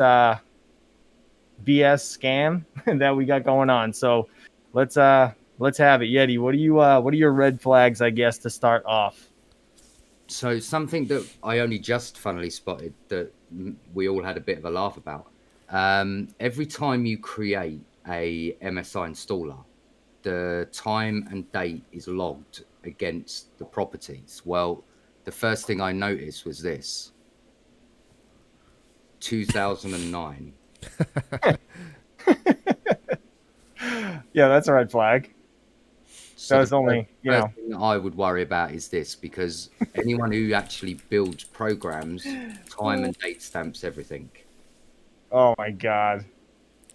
BS scam that we got going on. So let's have it. Yeti, what are your red flags, I guess, to start off? So something that I only just funnily spotted that we all had a bit of a laugh about. Every time you create a MSI installer, the time and date is logged against the properties. Well, the first thing I noticed was this: 2009. Yeah, that's a red flag. So That the was only, first thing I would worry about is this, because anyone who actually builds programs, time and date stamps everything. oh my God.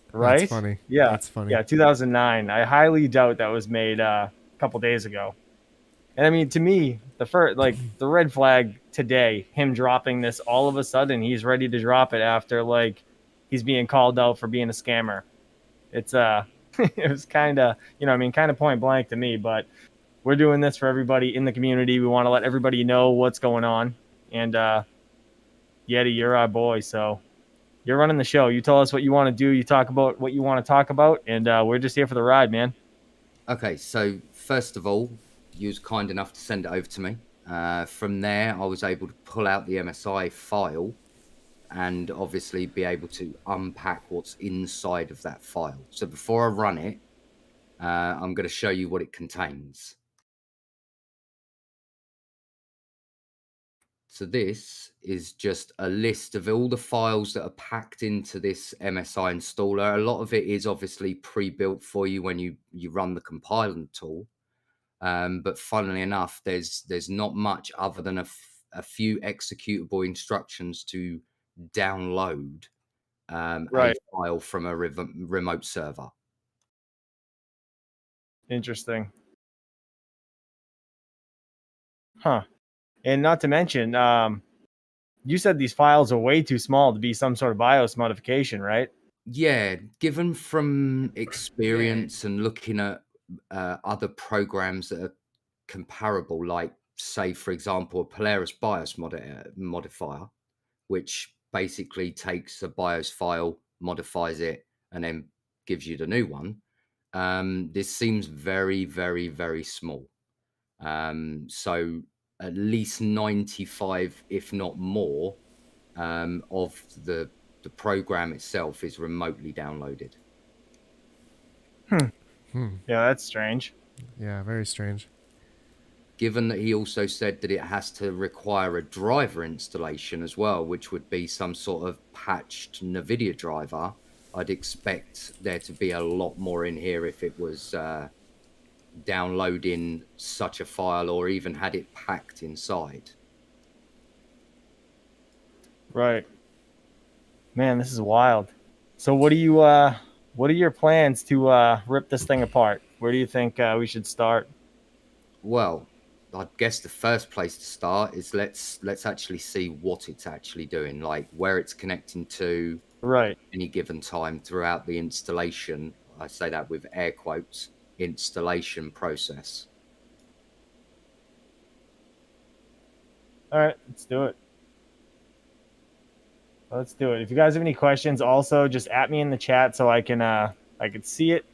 That's Right? funny. Yeah. That's funny. Yeah, 2009. I highly doubt that was made a couple days ago. And I mean, to me, the first, like the red flag today, him dropping this all of a sudden, he's ready to drop it after like he's being called out for being a scammer. It's it was kind of, I mean, kind of point blank to me, but we're doing this for everybody in the community. We want to let everybody know what's going on. And Yeti, you're our boy, so you're running the show. You tell us what you want to do. You talk about what you want to talk about, and we're just here for the ride, man. Okay, so first of all, you was kind enough to send it over to me. From there, I was able to pull out the MSI file and obviously be able to unpack what's inside of that file. So before I run it, I'm going to show you what it contains. So this is just a list of all the files that are packed into this MSI installer. A lot of it is obviously pre-built for you when you run the compiling tool. But funnily enough, there's not much other than a few executable instructions to download a Right. file from a remote server. Interesting. Huh. And not to mention, you said these files are way too small to be some sort of BIOS modification, right? Yeah, given from experience and looking at other programs that are comparable, like say, for example, a Polaris BIOS modifier, which basically takes a BIOS file, modifies it, and then gives you the new one. This seems very, very, very small. So at least 95, if not more, of the program itself is remotely downloaded. Yeah, that's strange. Yeah, very strange. Given that he also said that it has to require a driver installation as well, which would be some sort of patched NVIDIA driver, I'd expect there to be a lot more in here if it was downloading such a file or even had it packed inside. Right. Man, this is wild. So what are your plans to rip this thing apart? Where do you think we should start? Well, I guess the first place to start is let's actually see what it's actually doing, like where it's connecting to Right. any given time throughout the installation. I say that with air quotes, installation process. All right, let's do it. Let's do it. If you guys have any questions, also just at me in the chat so I can see it.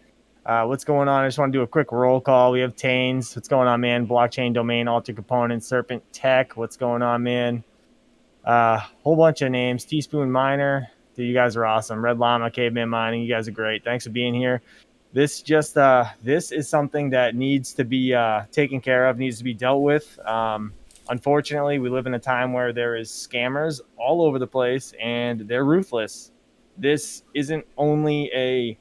What's going on? I just want to do a quick roll call. We have Taines. What's going on, man? Blockchain Domain, Alter Components, Serpent Tech. What's going on, man? Whole bunch of names. Teaspoon Miner. Dude, you guys are awesome. Red Llama, Caveman Mining. You guys are great. Thanks for being here. This is something that needs to be taken care of, needs to be dealt with. Unfortunately, we live in a time where there is scammers all over the place, and they're ruthless. This isn't only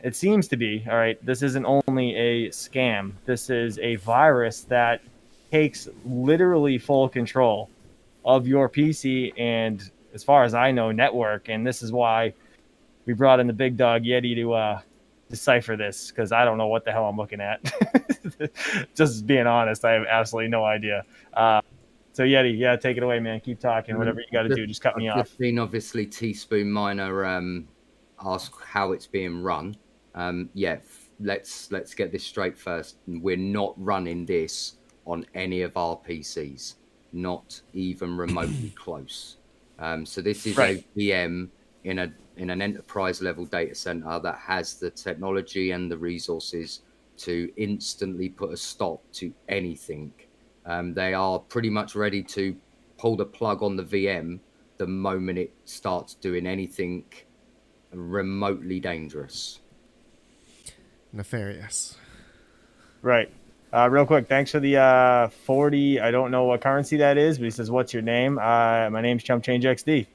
it seems to be, all right, this isn't only a scam. This is a virus that takes literally full control of your PC and, as far as I know, network. And this is why we brought in the big dog Yeti to decipher this, because I don't know what the hell I'm looking at. Just being honest, I have absolutely no idea. So Yeti, yeah, take it away, man. Keep talking. Whatever you got to do, just cut me I've off. just seen obviously Teaspoon Miner ask how it's being run. Yeah, let's get this straight first. We're not running this on any of our PCs, not even remotely close. So this is Right. a VM in an enterprise level data center that has the technology and the resources to instantly put a stop to anything. They are pretty much ready to pull the plug on the VM the moment it starts doing anything remotely dangerous. Nefarious. Right. Real quick, thanks for the 40. I don't know what currency that is, but he says, "What's your name?" My name's ChumpchangeXD.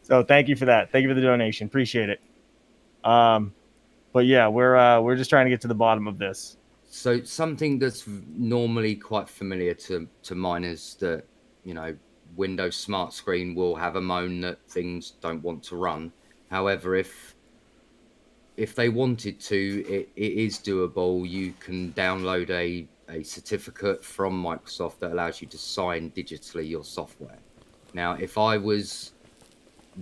So thank you for that. Thank you for the donation. Appreciate it. But yeah, we're just trying to get to the bottom of this. So something that's normally quite familiar to miners, that, you know, Windows Smart Screen will have a moan that things don't want to run. However, if they wanted to, it is doable. You can download a certificate from Microsoft that allows you to sign digitally your software. Now, if I was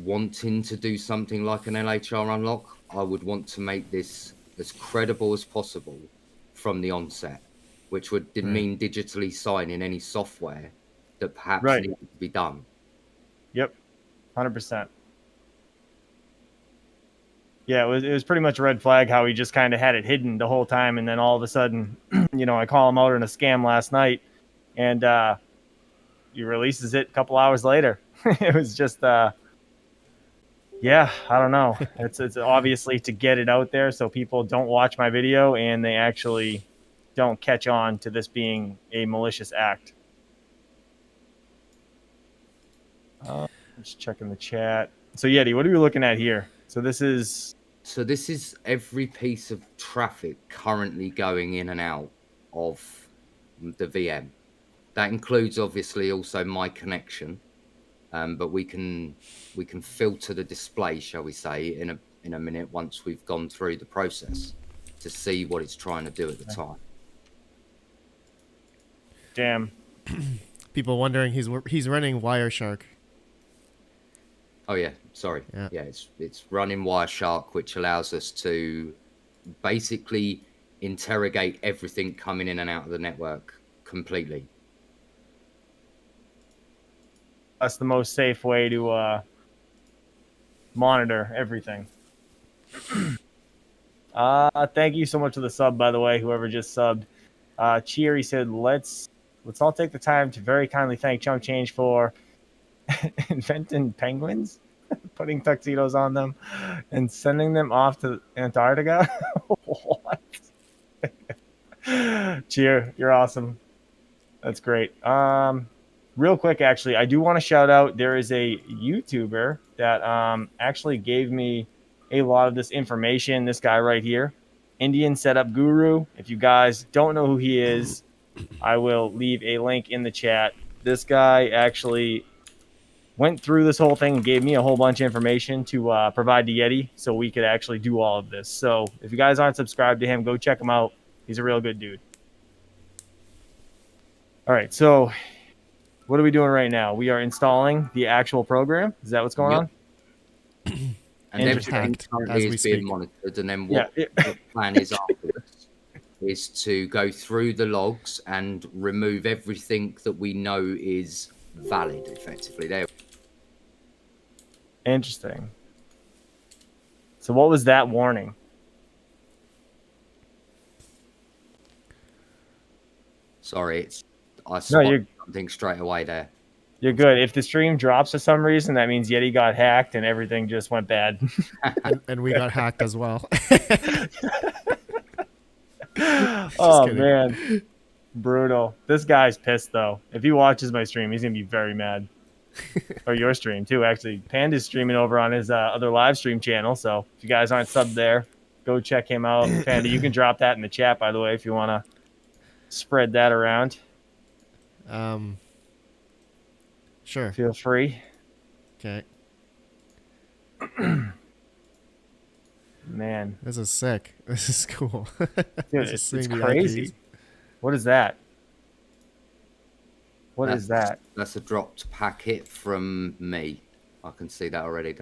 wanting to do something like an LHR unlock, I would want to make this as credible as possible from the onset, which would mean digitally signing any software that perhaps Right. needed to be done. Yep. 100%. Yeah, it was pretty much a red flag how he just kind of had it hidden the whole time, and then all of a sudden, you know, I call him out in a scam last night, and he releases it a couple hours later. It was just yeah, I don't know. It's obviously to get it out there so people don't watch my video and they actually don't catch on to this being a malicious act. Just checking the chat. So Yeti, what are we looking at here? So this is every piece of traffic currently going in and out of the VM. That includes obviously also my connection, but we can filter the display, shall we say, in a minute once we've gone through the process to see what it's trying to do at the time. damn. People wondering he's running Wireshark. Oh yeah, sorry. Yeah. It's running Wireshark, which allows us to basically interrogate everything coming in and out of the network completely. That's the most safe way to monitor everything. Thank you so much for the sub, by the way, whoever just subbed. Cheery said, let's all take the time to very kindly thank Chunk Change for inventing penguins, putting tuxedos on them, and sending them off to Antarctica. What? Cheer, you're awesome. That's great. Real quick, actually, I do want to shout out. There is a YouTuber that actually gave me a lot of this information. This guy right here, Indian Setup Guru. If you guys don't know who he is, I will leave a link in the chat. This guy actually went through this whole thing and gave me a whole bunch of information to provide to Yeti so we could actually do all of this. So if you guys aren't subscribed to him, go check him out. He's a real good dude. All right, so what are we doing right now? We are installing the actual program. Is that what's going on? And everything currently is being monitored. And then what the plan is afterwards is to go through the logs and remove everything that we know is valid, effectively. There. Interesting. So what was that warning? Sorry, I spotted something straight away there. You're good. If the stream drops for some reason, that means Yeti got hacked and everything just went bad. and we got hacked as well. Oh, man. Brutal. This guy's pissed, though. If he watches my stream, he's going to be very mad. Or your stream, too, actually. Panda's streaming over on his other live stream channel, so if you guys aren't subbed there, go check him out. Panda, you can drop that in the chat, by the way, if you want to spread that around. Sure. Feel free. Okay. Man. This is sick. This is cool. Dude, it's crazy. IPs. What is that? What is that? That's a dropped packet from me. I can see that already.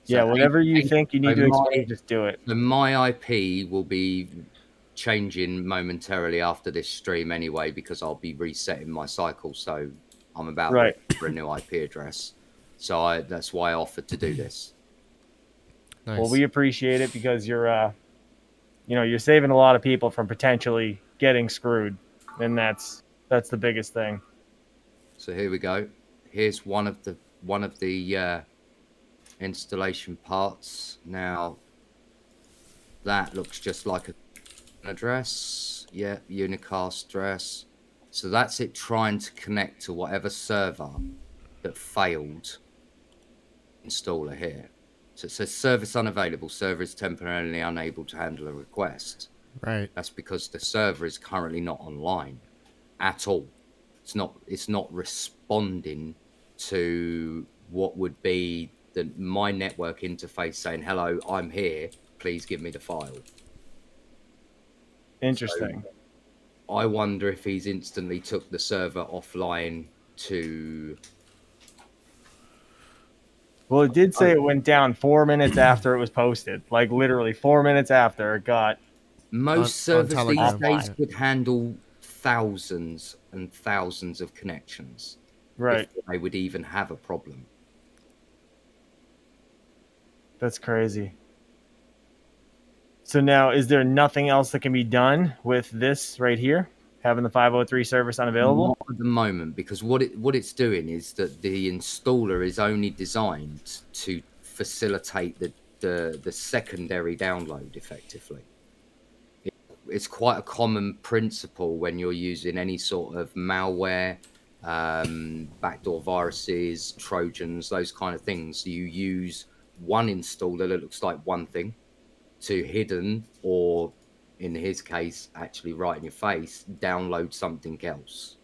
Yeah, whatever you think you need to explain, just do it. So my IP will be changing momentarily after this stream anyway, because I'll be resetting my cycle. So I'm about Right. ready for a new IP address. So that's why I offered to do this. Nice. Well, we appreciate it because you're you're saving a lot of people from potentially getting screwed, and that's the biggest thing. So here we go. Here's one of the installation parts. Now that looks just like an address. Yeah, unicast address. So that's it trying to connect to whatever server that failed installer here. So it says service unavailable. Server is temporarily unable to handle a request. Right. That's because the server is currently not online at all. It's not responding to what would be my network interface saying, hello, I'm here, please give me the file. Interesting. So I wonder if he's instantly took the server offline to... Well, it did say it went down 4 minutes after it was posted. Like literally 4 minutes after it got... Most servers these Telegram, days yeah. would handle thousands and thousands of connections. Right. Before they would even have a problem. That's crazy. So now, is there nothing else that can be done with this right here? Having the 503 service unavailable? Not at the moment, because what it's doing is that the installer is only designed to facilitate the secondary download effectively. It's quite a common principle when you're using any sort of malware, backdoor viruses, Trojans, those kind of things. You use one installer that looks like one thing to hidden, or in his case, actually right in your face, download something else.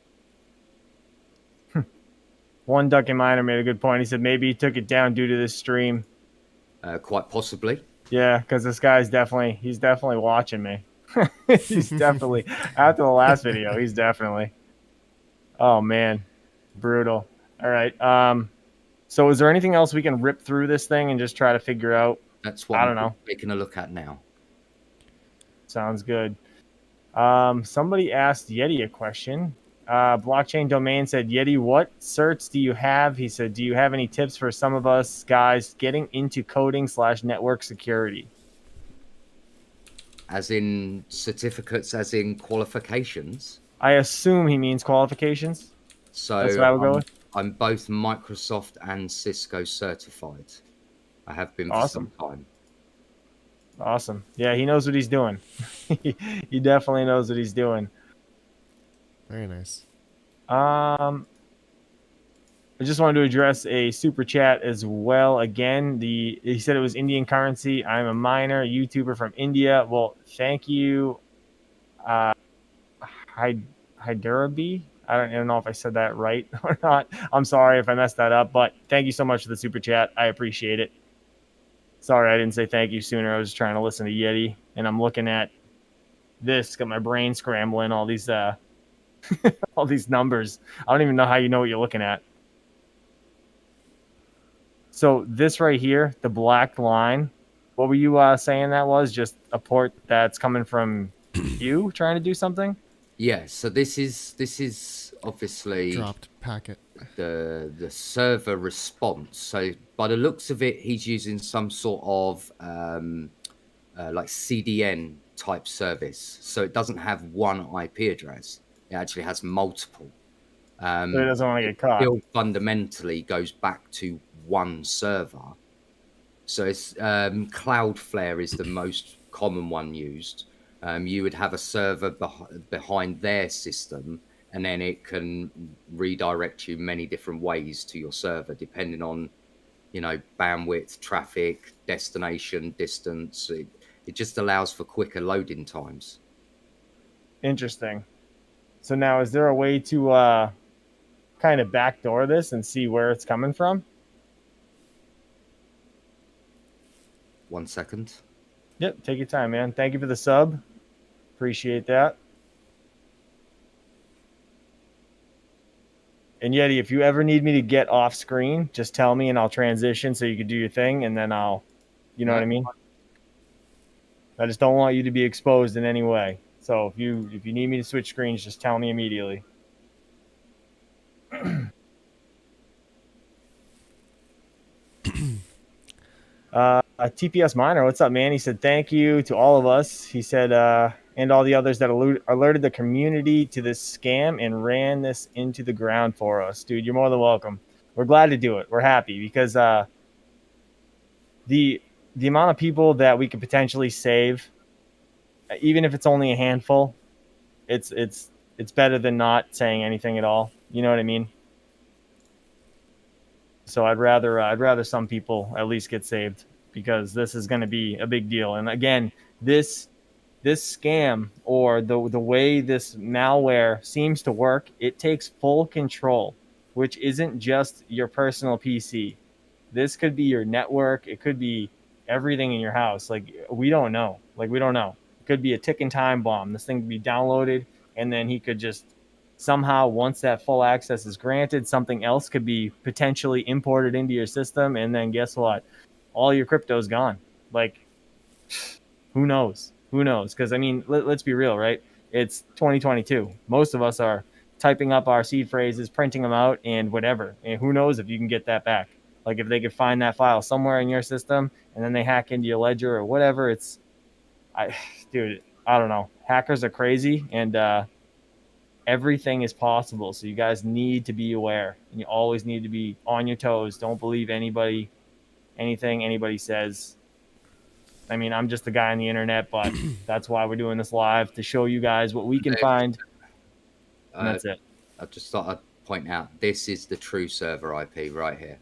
One Ducky Miner made a good point. He said maybe he took it down due to this stream. Quite possibly. Yeah, because this guy's he's definitely watching me. He's definitely, after the last video, he's definitely. Oh, man. Brutal. All right. So is there anything else we can rip through this thing and just try to figure out? That's what I'm taking a look at now. Sounds good. Somebody asked Yeti a question. Blockchain Domain said, Yeti, what certs do you have? He said, do you have any tips for some of us guys getting into coding / network security? As in certificates, as in qualifications? I assume he means qualifications. So that's what I would go with. I'm both Microsoft and Cisco certified. I have been for some time. Awesome. Yeah, he knows what he's doing. He definitely knows what he's doing. Very nice. I just wanted to address a super chat as well. Again, he said it was Indian currency. I'm a miner, YouTuber from India. Well, thank you, Hyderabee. I don't even know if I said that right or not. I'm sorry if I messed that up, but thank you so much for the super chat. I appreciate it. Sorry I didn't say thank you sooner. I was trying to listen to Yeti, and I'm looking at this. Got my brain scrambling. All these all these numbers. I don't even know how you know what you're looking at. So this right here, the black line, what were you saying that was? Just a port that's coming from you trying to do something? Yeah, so this is obviously Dropped packet. the server response. So by the looks of it, he's using some sort of like CDN type service. So it doesn't have one IP address. It actually has multiple. So he doesn't want to get caught. Still fundamentally goes back to one server. So it's Cloudflare is the most common one used. You would have a server behind their system, and then it can redirect you many different ways to your server, depending on, bandwidth, traffic, destination, distance. It just allows for quicker loading times. Interesting. So now, is there a way to kind of backdoor this and see where it's coming from? 1 second. Yep, take your time, man. Thank you for the sub. Appreciate that. And Yeti, if you ever need me to get off screen, just tell me and I'll transition so you can do your thing, and then I'll, you know what I mean? I just don't want you to be exposed in any way. So if you need me to switch screens, just tell me immediately. TPS Miner, what's up, man? He said thank you to all of us. He said and all the others that alerted the community to this scam and ran this into the ground for us. Dude, you're more than welcome. We're glad to do it. We're happy because the amount of people that we could potentially save, even if it's only a handful, it's better than not saying anything at all. You know what I mean? So I'd rather some people at least get saved, because this is going to be a big deal. And again, this scam, or the way this malware seems to work, it takes full control, which isn't just your personal PC. This could be your network. It could be everything in your house. Like, we don't know. It could be a ticking time bomb. This thing could be downloaded, and then he could just somehow, once that full access is granted, something else could be potentially imported into your system, and then guess what? All your crypto's gone. Like, who knows? Because I mean, let's be real, right? It's 2022. Most of us are typing up our seed phrases, printing them out, and whatever. And who knows if you can get that back? Like, if they could find that file somewhere in your system, and then they hack into your ledger or whatever, dude, I don't know. Hackers are crazy, and everything is possible. So you guys need to be aware, and you always need to be on your toes. Don't believe anything anybody says. I mean, I'm just a guy on the internet, but that's why we're doing this live, to show you guys what we can find. And that's it. I just thought I'd point out, this is the true server IP right here.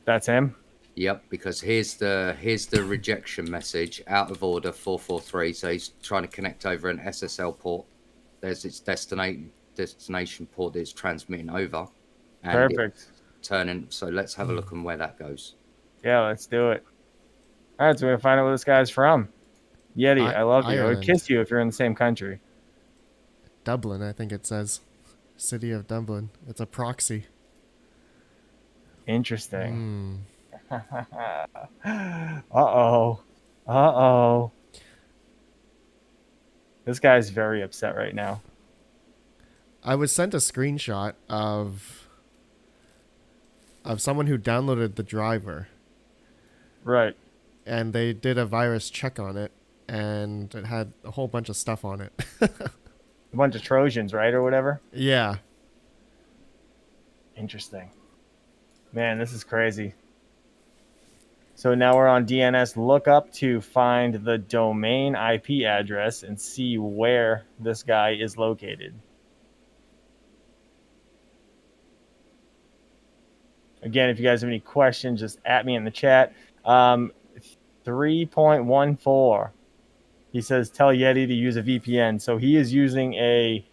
That's him? Yep, because here's the rejection message, out of order 443. So he's trying to connect over an SSL port. There's its destination port that it's transmitting over. And perfect. Turning. So let's have a look on where that goes. Yeah, let's do it. All right, so we're going to find out where this guy's from. Yeti, I love you. I would kiss you if you're in the same country. Dublin, I think it says. City of Dublin. It's a proxy. Interesting. Uh-oh. This guy's very upset right now. I was sent a screenshot of someone who downloaded the driver. Right. And they did a virus check on it, and it had a whole bunch of stuff on it. A bunch of Trojans, right, or whatever? Yeah. Interesting. Man, this is crazy. So now we're on DNS lookup to find the domain IP address and see where this guy is located. Again, if you guys have any questions, just at me in the chat. 3.14. He says, tell Yeti to use a VPN. So he is using a...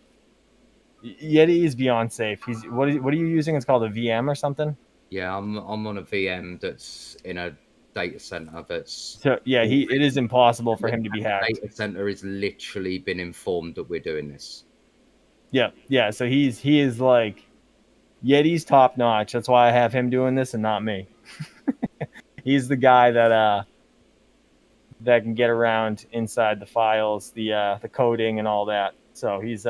Yeti is beyond safe. What are you using? It's called a VM or something? Yeah, I'm on a VM that's in a data center that's... So, yeah, it is impossible for him to be hacked. The data center has literally been informed that we're doing this. Yeah. So he is like... Yeti's top notch. That's why I have him doing this and not me. He's the guy that can get around inside the files, the coding and all that. So he's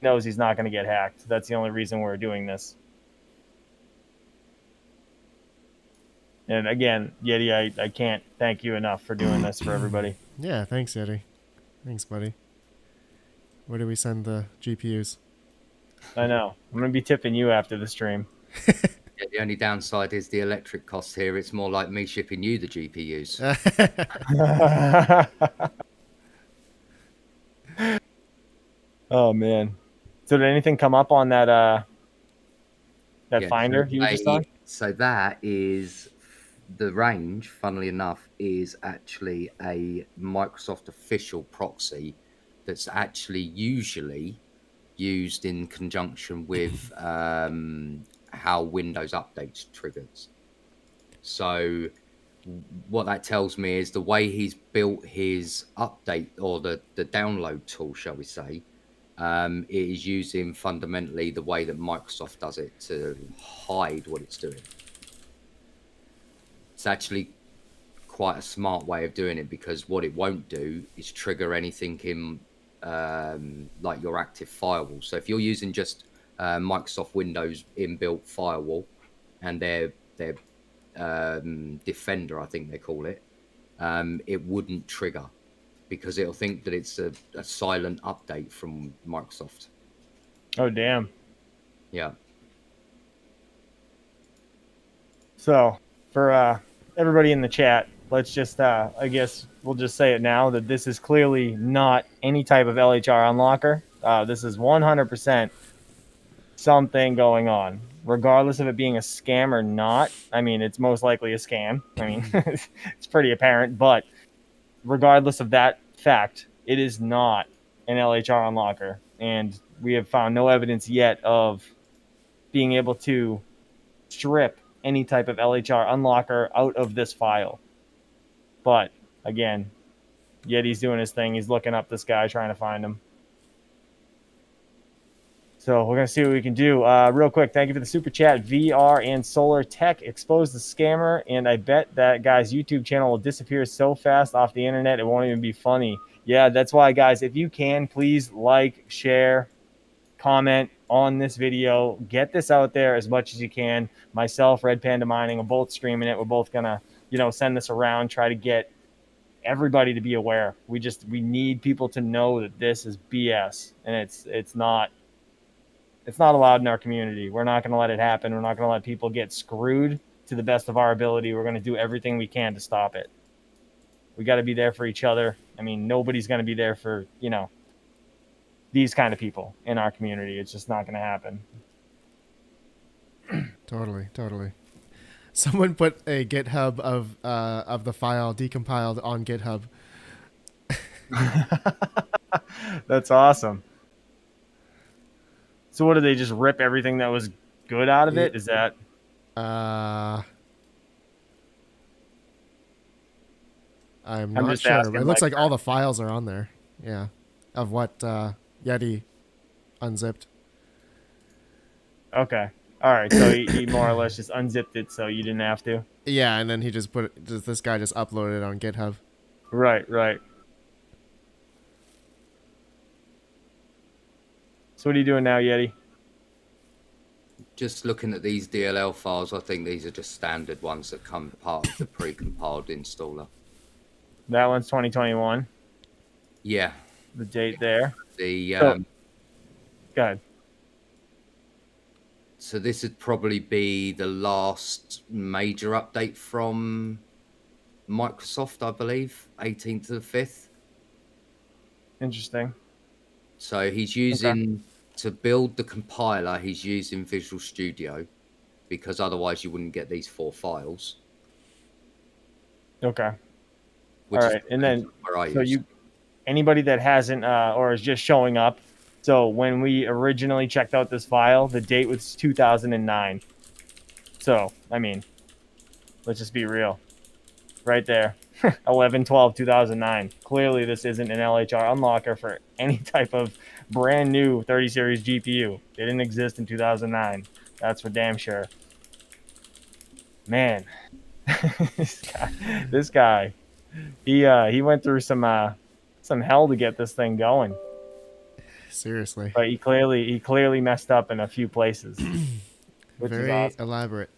knows he's not going to get hacked. That's the only reason we're doing this. And again, Yeti, I can't thank you enough for doing this for everybody. Yeah, thanks, Yeti. Thanks, buddy. Where do we send the GPUs? I know. I'm going to be tipping you after the stream. Yeah, the only downside is the electric cost here. It's more like me shipping you the GPUs. Oh, man. So did anything come up on that finder you were just on? So that is the range, funnily enough, is actually a Microsoft official proxy that's actually usually used in conjunction with how Windows updates triggers. So what that tells me is the way he's built his update, or the download tool, shall we say, it is using fundamentally the way that Microsoft does it to hide what it's doing. It's actually quite a smart way of doing it, because what it won't do is trigger anything in like your active firewall. So if you're using just Microsoft Windows inbuilt firewall and their Defender, I think they call it, it wouldn't trigger, because it'll think that it's a silent update from Microsoft. Oh, damn. Yeah. So for everybody in the chat, let's just, I guess we'll just say it now that this is clearly not any type of LHR unlocker. This is 100% something going on, regardless of it being a scam or not. I mean, it's most likely a scam. I mean, it's pretty apparent, but regardless of that fact, it is not an LHR unlocker. And we have found no evidence yet of being able to strip any type of LHR unlocker out of this file. But again, Yeti's doing his thing. He's looking up this guy, trying to find him. So we're going to see what we can do. Real quick, thank you for the super chat. VR and Solar Tech exposed the scammer, and I bet that guy's YouTube channel will disappear so fast off the internet it won't even be funny. Yeah, that's why, guys, if you can, please like, share, comment on this video. Get this out there as much as you can. Myself, RedPandaMining, are both streaming it. We're both going to, send this around, try to get everybody to be aware. We need people to know that this is BS, and it's not allowed in our community. We're not going to let it happen. We're not going to let people get screwed to the best of our ability. We're going to do everything we can to stop it. We got to be there for each other. I mean, nobody's going to be there for, these kind of people in our community. It's just not going to happen. Totally. Someone put a GitHub of the file decompiled on GitHub. That's awesome. So what, do they just rip everything that was good out of it? Is that... I'm not sure. Asking, it looks like all the files are on there. Yeah. Of what Yeti unzipped. Okay. All right. So he more or less just unzipped it so you didn't have to. Yeah, and then he just this guy just uploaded it on GitHub. Right. So what are you doing now, Yeti? Just looking at these DLL files. I think these are just standard ones that come part of the pre-compiled installer. That one's 2021. Yeah. The date there. Go ahead. So this would probably be the last major update from Microsoft, I believe, 18th to the 5th. Interesting. So he's using, to build the compiler, he's using Visual Studio, because otherwise you wouldn't get these 4 files. Okay. All right. And then, so anybody that hasn't or is just showing up, so when we originally checked out this file, the date was 2009. So, I mean, let's just be real. Right there. 11/12/2009. Clearly, this isn't an LHR unlocker for any type of brand new 30 series GPU. It didn't exist in 2009. That's for damn sure. Man, this guy, he went through some hell to get this thing going. Seriously. But he clearly messed up in a few places. Which Very is awesome. elaborate.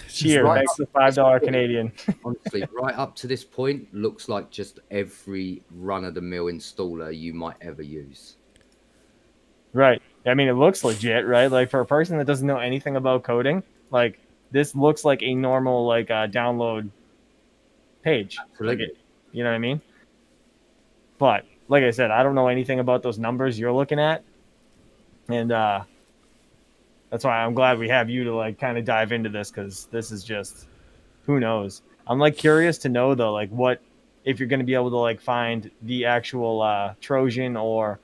Cheers. Thanks for $5 Canadian. Honestly, right up to this point, looks like just every run-of-the-mill installer you might ever use. Right. I mean, it looks legit, right? Like, for a person that doesn't know anything about coding, like, this looks like a normal, like, download page. Absolutely. Like you know what I mean? But, like I said, I don't know anything about those numbers you're looking at. And that's why I'm glad we have you to, like, kind of dive into this, because this is just, who knows? I'm, like, curious to know, though, like, what, if you're going to be able to, like, find the actual Trojan or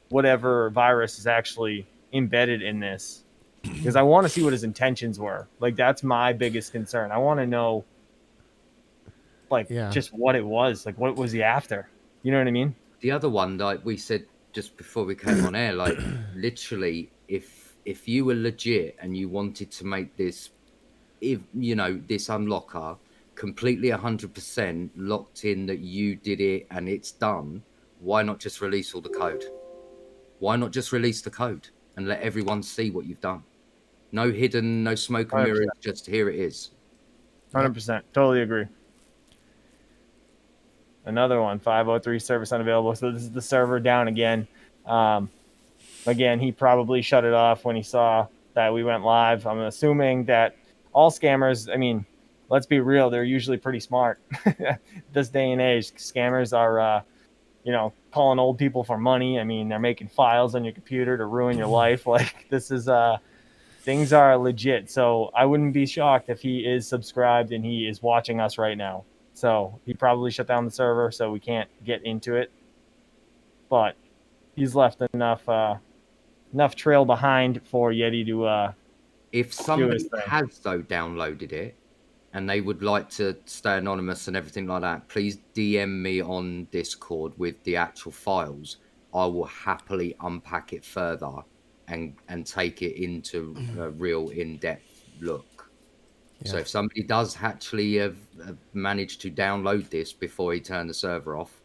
whatever virus is actually embedded in this, because I want to see what his intentions were. Like, that's my biggest concern. I want to know, like, just what it was. Like, what was he after? You know what I mean? The other one, like we said just before we came on air, like, literally, if you were legit and you wanted to make this if you know this unlocker completely 100% locked in that you did it and it's done, why not just release all the code? Why not just release the code and let everyone see what you've done? No hidden, no smoke and 100%. mirrors, just here it is. 100%. Totally agree. Another one, 503 service unavailable. So this is the server down again. Again, he probably shut it off when he saw that we went live. I'm assuming that all scammers, I mean, let's be real, they're usually pretty smart. This day and age, scammers are, calling old people for money. I mean, they're making files on your computer to ruin your life. Like, this is, things are legit. So I wouldn't be shocked if he is subscribed and he is watching us right now. So he probably shut down the server, so we can't get into it. But he's left enough trail behind for Yeti to if somebody has though downloaded it and they would like to stay anonymous and everything like that, please DM me on Discord with the actual files. I will happily unpack it further and take it into a real in-depth look. Yeah. So if somebody does actually have managed to download this before he turned the server off,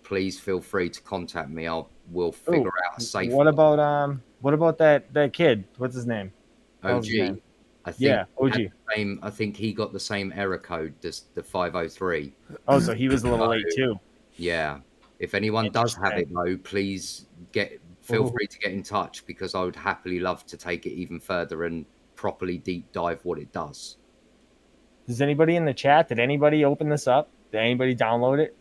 please feel free to contact me. We'll figure out a safe. What about that kid? What's his name? OG. I think OG. I think he got the same error code as the 503. Oh, so he was a little late too. Yeah. If anyone does have it though, please feel free to get in touch, because I would happily love to take it even further and properly deep dive what it does. Does anybody in the chat, did anybody open this up? Did anybody download it?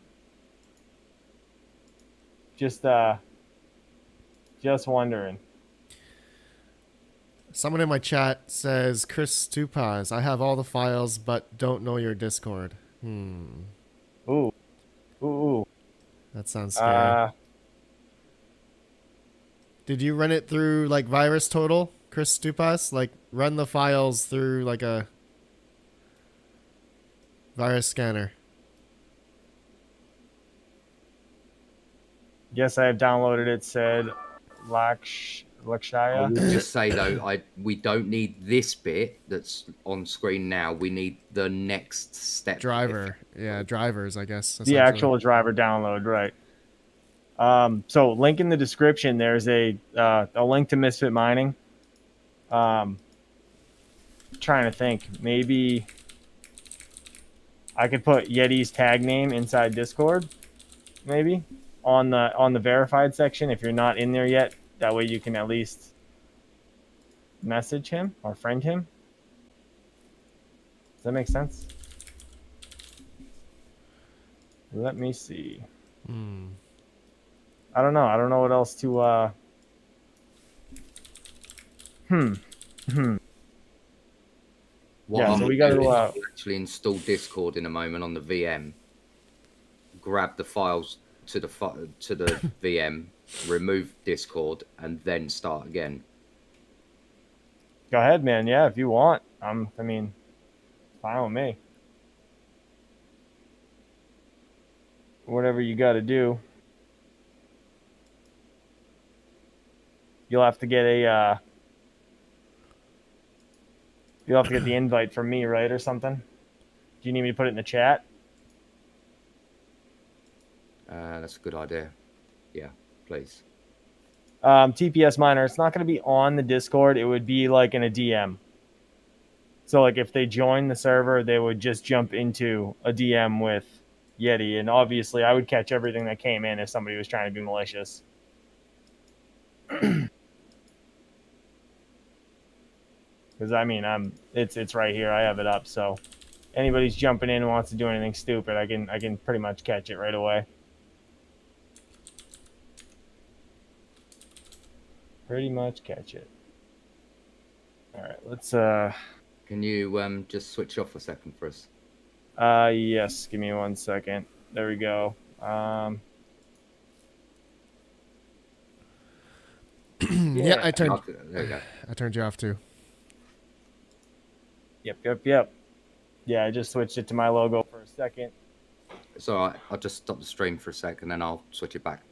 Just wondering. Someone in my chat says, Chris Tupaz, I have all the files but don't know your Discord. Ooh. That sounds scary. Did you run it through like Virus Total, Chris Tupaz? Like run the files through like a virus scanner? Yes, I have downloaded it, said Lakshaya. I would just say though, we don't need this bit that's on screen now. We need the next step. Drivers, I guess. The actual driver download, right? So link in the description. There's a link to Misfit Mining. Trying to think, maybe I could put Yeti's tag name inside Discord, maybe on the verified section if you're not in there yet. That way you can at least message him or friend him. Does that make sense? Let me see. I don't know. I don't know what else to Yeah, so we got to actually install Discord in a moment on the VM. Grab the files to the VM, remove Discord, and then start again. Go ahead, man. Yeah, if you want. I mean, fine with me. Whatever you got to do. You'll have to get the invite from me, right, or something? Do you need me to put it in the chat? That's a good idea. Yeah, please. TPS Miner, it's not going to be on the Discord. It would be like in a DM. So like if they join the server, they would just jump into a DM with Yeti. And obviously I would catch everything that came in if somebody was trying to be malicious. Because I mean, it's right here. I have it up. So anybody's jumping in and wants to do anything stupid, I can pretty much catch it right away. Pretty much catch it. All right, let's. Can you just switch off a second for us? Yes. Give me 1 second. There we go. Yeah, I turned. There you go. I turned you off too. Yep. Yeah, I just switched it to my logo for a second. It's all right. I'll just stop the stream for a sec and then I'll switch it back.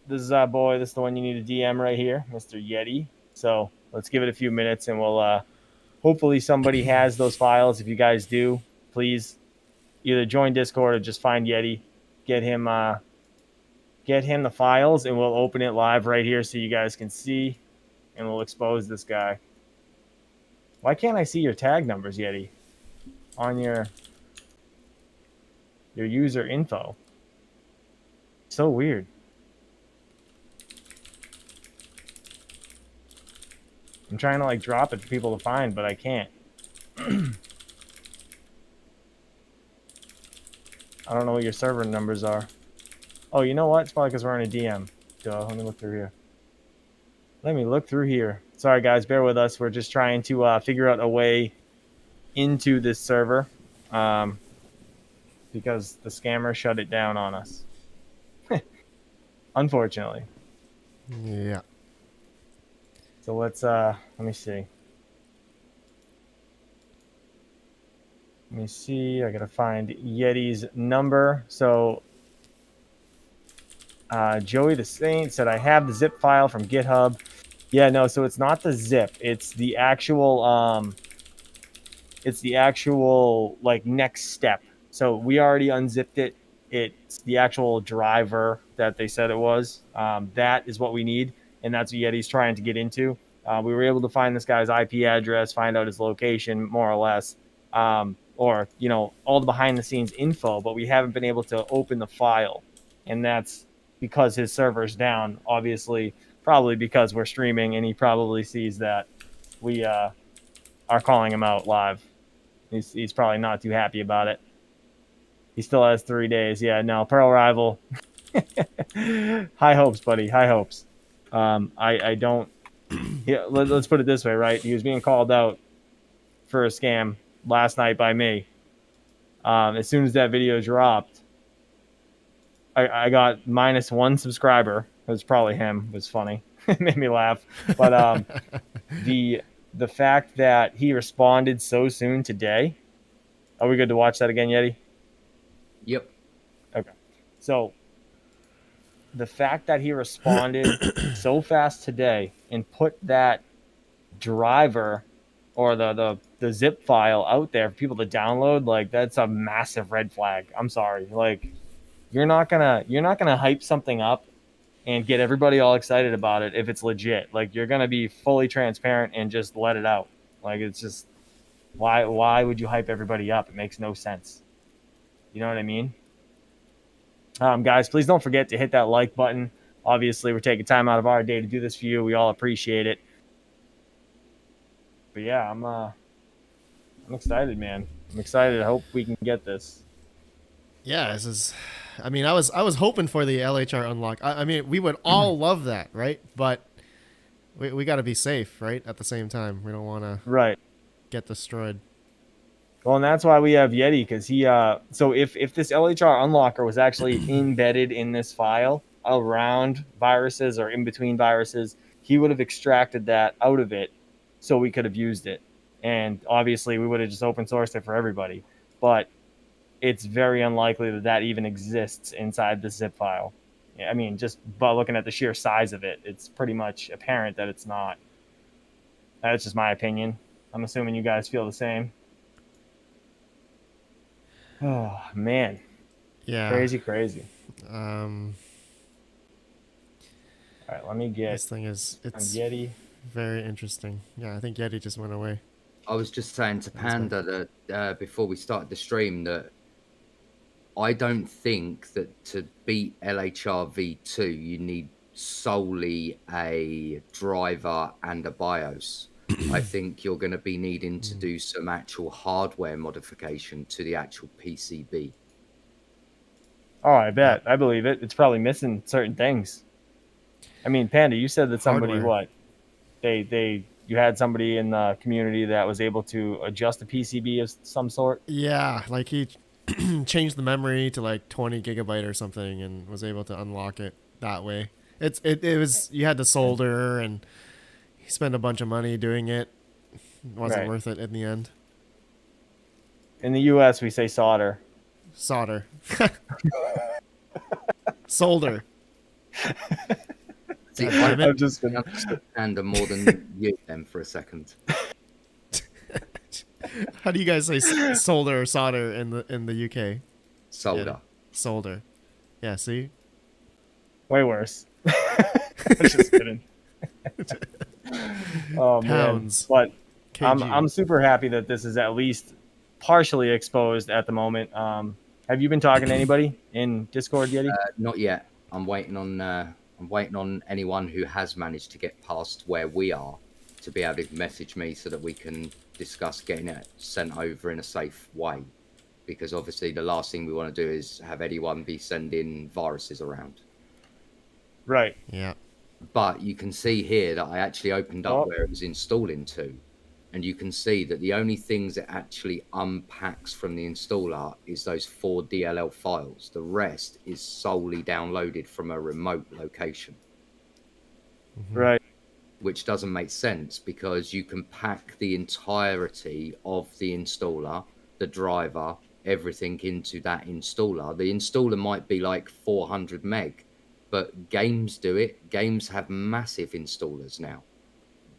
This is our boy. This is the one you need to DM right here, Mr. Yeti. So let's give it a few minutes and we'll hopefully somebody has those files. If you guys do, please either join Discord or just find Yeti, get him the files, and we'll open it live right here so you guys can see, and we'll expose this guy. Why can't I see your tag numbers, Yeti, on your user info? So weird. I'm trying to like drop it for people to find, but I can't. I don't know what your server numbers are. Oh, you know what? It's probably because we're in a DM. Duh, let me look through here. Sorry, guys. Bear with us. We're just trying to figure out a way into this server because the scammer shut it down on us. Unfortunately. Yeah. So let me see. I gotta find Yeti's number. So Joey the Saint said, I have the zip file from GitHub. Yeah, no, so it's not the zip. It's the actual like next step. So we already unzipped it. It's the actual driver that they said it was. That is what we need, and that's what Yeti's trying to get into. We were able to find this guy's IP address, find out his location, more or less, or all the behind the scenes info, but we haven't been able to open the file, and that's because his server's down. Obviously, probably because we're streaming, and he probably sees that we are calling him out live. He's probably not too happy about it. He still has 3 days. Yeah, no, Pearl Rival. High hopes, buddy. High hopes. I don't. Yeah, let's put it this way, right? He was being called out for a scam last night by me. As soon as that video dropped, I got -1 subscriber. It was probably him. It was funny. It made me laugh. But the fact that he responded so soon today. Are we good to watch that again, Yeti? Yep. Okay. So the fact that he responded so fast today and put that driver or the zip file out there for people to download, like, that's a massive red flag. I'm sorry. Like, you're not gonna hype something up and get everybody all excited about it if it's legit. Like, you're gonna be fully transparent and just let it out. Like, it's just, why would you hype everybody up? It makes no sense. You know what I mean? Guys, please don't forget to hit that like button. Obviously, we're taking time out of our day to do this for you. We all appreciate it. But yeah, I'm excited, man. I'm excited. I hope we can get this. Yeah, this is. I mean, I was hoping for the LHR unlock. I mean, we would all love that, right? But we got to be safe, right? At the same time, we don't want to get destroyed. Well, and that's why we have Yeti, because he so if this LHR unlocker was actually embedded in this file around viruses or in between viruses, he would have extracted that out of it so we could have used it. And obviously we would have just open sourced it for everybody. But it's very unlikely that even exists inside the zip file. I mean, just by looking at the sheer size of it, it's pretty much apparent that it's not. That's just my opinion. I'm assuming you guys feel the same. Oh, man. Yeah. Crazy. All right, let me get this thing it's Yeti. Very interesting. Yeah, I think Yeti just went away. I was just saying to Panda that before we started the stream that I don't think that to beat LHR V2 you need solely a driver and a BIOS. I think you're going to be needing to do some actual hardware modification to the actual PCB. Oh, I bet. I believe it. It's probably missing certain things. I mean, Panda, you said that somebody, hardware. You had somebody in the community that was able to adjust the PCB of some sort? Yeah, like he changed the memory to like 20 gigabyte or something and was able to unlock it that way. It was, you had to solder and he spent a bunch of money doing it. It wasn't worth it in the end. In the US, we say solder. Solder. Solder. See, I'm just going to Panda more than you then for a second. How do you guys say solder or solder in the UK? Solder. Solder. Yeah, see? Way worse. I'm just kidding. Oh man, Pounds. but KG. I'm super happy that this is at least partially exposed at the moment. Have you been talking to anybody in Discord, Yeti? Not yet. I'm waiting on anyone who has managed to get past where we are to be able to message me so that we can discuss getting it sent over in a safe way. Because obviously the last thing we want to do is have anyone be sending viruses around. Right. Yeah. But you can see here that I actually opened up where it was installing to. And you can see that the only things it actually unpacks from the installer is those 4 DLL files. The rest is solely downloaded from a remote location. Right. Which doesn't make sense because you can pack the entirety of the installer, the driver, everything into that installer. The installer might be like 400 meg, but games do it. Games have massive installers now.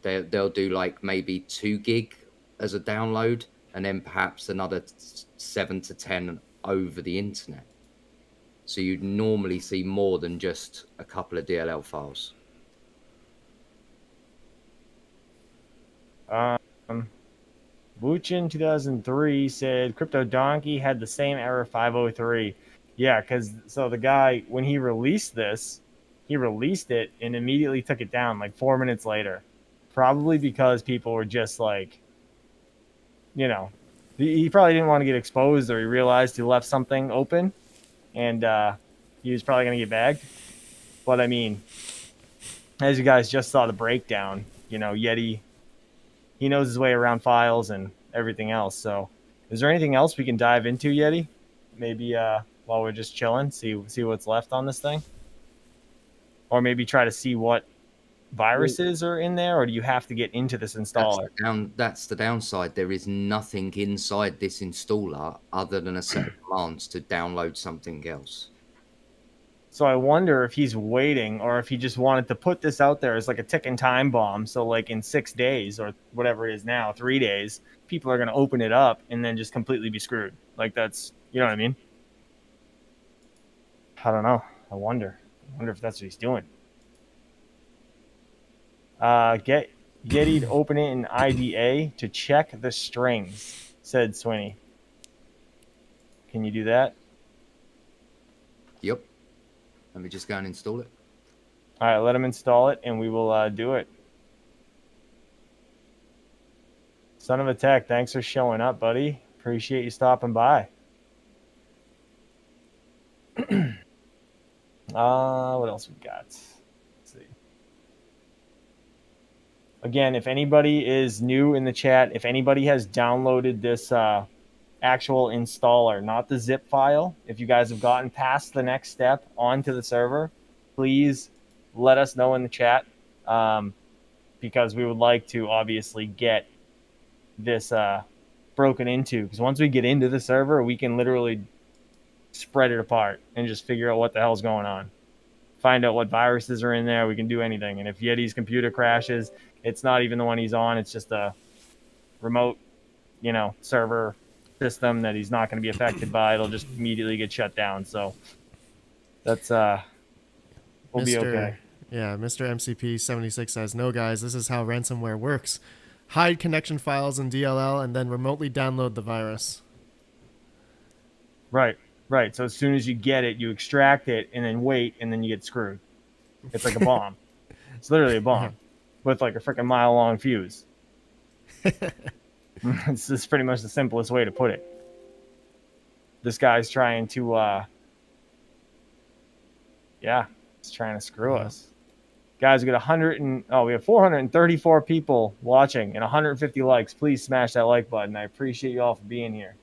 They'll do like maybe 2 gig as a download and then perhaps another 7 to 10 over the internet. So you'd normally see more than just a couple of DLL files. Wuchin 2003 said Crypto Donkey had the same error 503. Yeah, because so the guy, when he released this, he released it and immediately took it down like 4 minutes later. Probably because people were just like, you know, he probably didn't want to get exposed, or he realized he left something open and he was probably going to get bagged. But I mean, as you guys just saw the breakdown, you know, Yeti, he knows his way around files and everything else. So is there anything else we can dive into, Yeti? Maybe while we're just chilling, see what's left on this thing? Or maybe try to see what viruses are in there, or do you have to get into this installer? That's the downside. There is nothing inside this installer other than a set of commands to download something else. So I wonder if he's waiting, or if he just wanted to put this out there as like a ticking time bomb. So like in 6 days or whatever it is now, 3 days, people are going to open it up and then just completely be screwed. Like that's, you know what I mean? I don't know. I wonder if that's what he's doing. Get Yeti to open it in IDA to check the strings, said Swinny. Can you do that? Yep. Let me just go and install it. All right, let him install it, and we will do it. Son of a Tech, thanks for showing up, buddy. Appreciate you stopping by. What else we got? Let's see. Again, if anybody is new in the chat, if anybody has downloaded this actual installer, not the zip file, if you guys have gotten past the next step onto the server, please let us know in the chat, because we would like to obviously get this broken into, because once we get into the server, we can literally spread it apart and just figure out what the hell's going on, find out what viruses are in there. We can do anything. And if Yeti's computer crashes, it's not even the one he's on, it's just a remote, server system that he's not going to be affected by. It'll just immediately get shut down. So that's we'll be okay. Yeah, Mr. MCP76 says, no, guys, this is how ransomware works. Hide connection files in DLL and then remotely download the virus. Right. So as soon as you get it, you extract it and then wait, and then you get screwed. It's like a bomb. It's literally a bomb with like a freaking mile-long fuse. It's just pretty much the simplest way to put it. This guy's trying to, he's trying to screw us. Guys, we got we have 434 people watching and 150 likes. Please smash that like button. I appreciate you all for being here.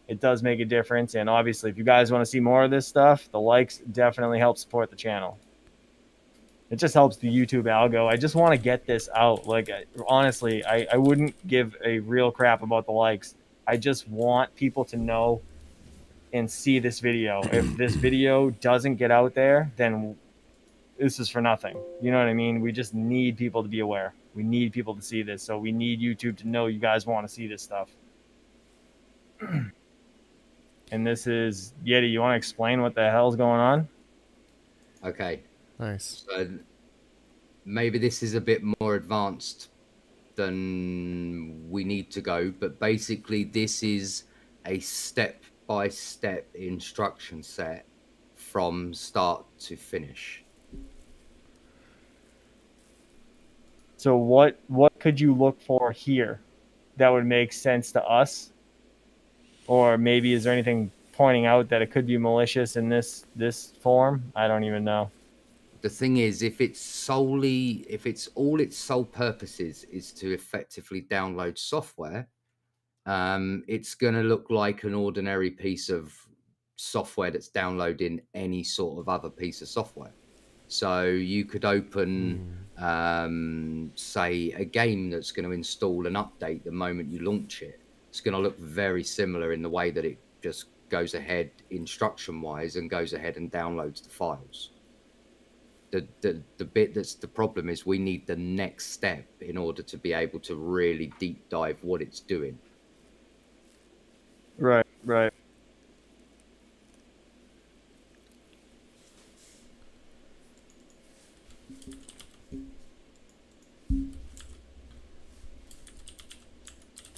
It does make a difference. And obviously, if you guys want to see more of this stuff, the likes definitely help support the channel. It just helps the YouTube algo. I just want to get this out. Like, honestly, I wouldn't give a real crap about the likes. I just want people to know and see this video. If this video doesn't get out there, then this is for nothing. You know what I mean? We just need people to be aware. We need people to see this. So we need YouTube to know you guys want to see this stuff. And this is Yeti. You want to explain what the hell's going on? Okay. Nice. So maybe this is a bit more advanced than we need to go, but basically this is a step-by-step instruction set from start to finish. So what could you look for here that would make sense to us? Or maybe is there anything pointing out that it could be malicious in this form? I don't even know. The thing is, if it's all its sole purpose is to effectively download software, it's going to look like an ordinary piece of software that's downloading any sort of other piece of software. So you could open, say, a game that's going to install an update the moment you launch it. It's going to look very similar in the way that it just goes ahead instruction-wise and goes ahead and downloads the files. The bit that's the problem is we need the next step in order to be able to really deep dive what it's doing. Right, right.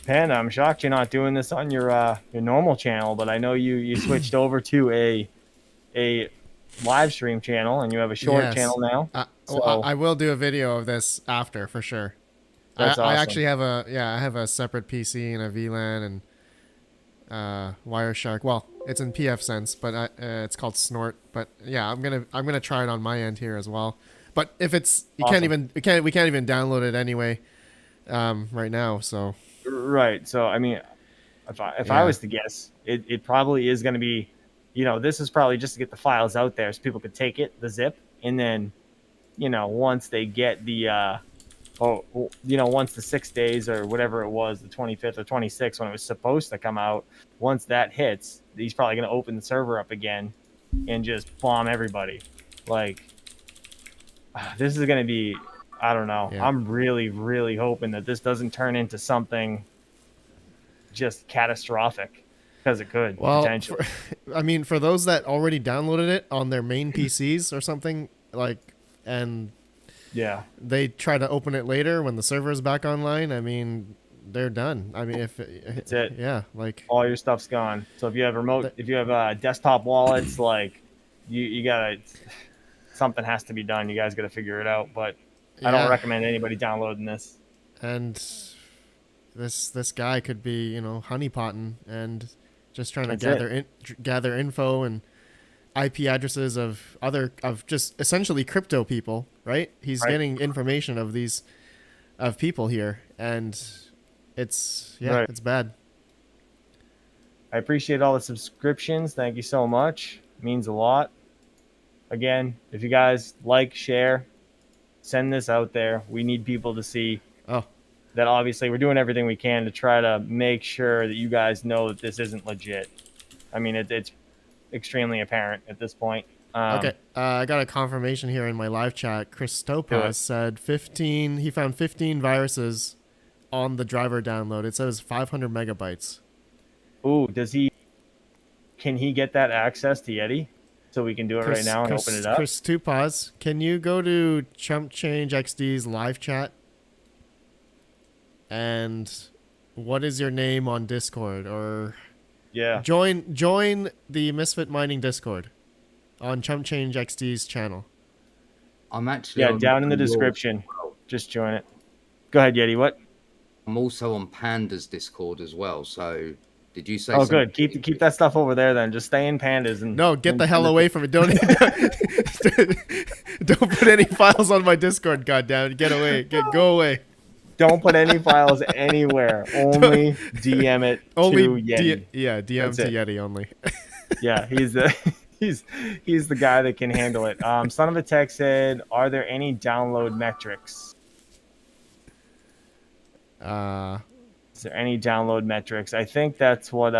Panda, I'm shocked you're not doing this on your normal channel, but I know you switched over to a live stream channel and you have a short channel now. I will do a video of this after for sure. That's awesome. I actually have I have a separate PC and a VLAN and Wireshark. Well, it's in PF Sense, but it's called Snort. But yeah, I'm gonna try it on my end here as well. But if it's we can't even download it anyway right now. So right. So I mean, if I was to guess, it probably is going to be, this is probably just to get the files out there so people could take it, the zip, and then, once they get the once the 6 days or whatever it was, the 25th or 26th when it was supposed to come out, once that hits, he's probably going to open the server up again and just bomb everybody. Like, this is going to be, I don't know. Yeah. I'm really, really hoping that this doesn't turn into something just catastrophic, because it could potentially. For those that already downloaded it on their main PCs or something, and yeah, they try to open it later when the server is back online, they're done. If it's it. Yeah, all your stuff's gone. So if you have desktop wallets, you gotta, something has to be done. You guys got to figure it out. But I don't recommend anybody downloading this. And this guy could be, honeypotting and just trying to gather info and IP addresses of just essentially crypto people, right? He's getting information of people here, and it's bad. I appreciate all the subscriptions. Thank you so much. It means a lot. Again, if you guys share, send this out there. We need people to see that obviously we're doing everything we can to try to make sure that you guys know that this isn't legit. It's extremely apparent at this point. Okay, I got a confirmation here in my live chat. Chris Topaz said he found 15 viruses on the driver download. It says 500 megabytes. Ooh, can he get that access to Yeti? So we can do it right now and open it up. Chris Topaz, can you go to ChumpchangeXD's live chat? And what is your name on Discord? Or join the Misfit Mining Discord on ChumpchangeXD's channel. I'm actually down in the description. Just join it. Go ahead, Yeti. What? I'm also on Panda's Discord as well. So did you say? Oh, good. Keep that stuff over there then. Just stay in Pandas and get the hell away from it. Don't put any files on my Discord. Goddamn, get away. Go away. Don't put any files anywhere. Only DM it to Yeti. DM to Yeti only. Yeah, he's the guy that can handle it. Son of a Tech said, "Are there any download metrics?" Is there any download metrics? I think that's what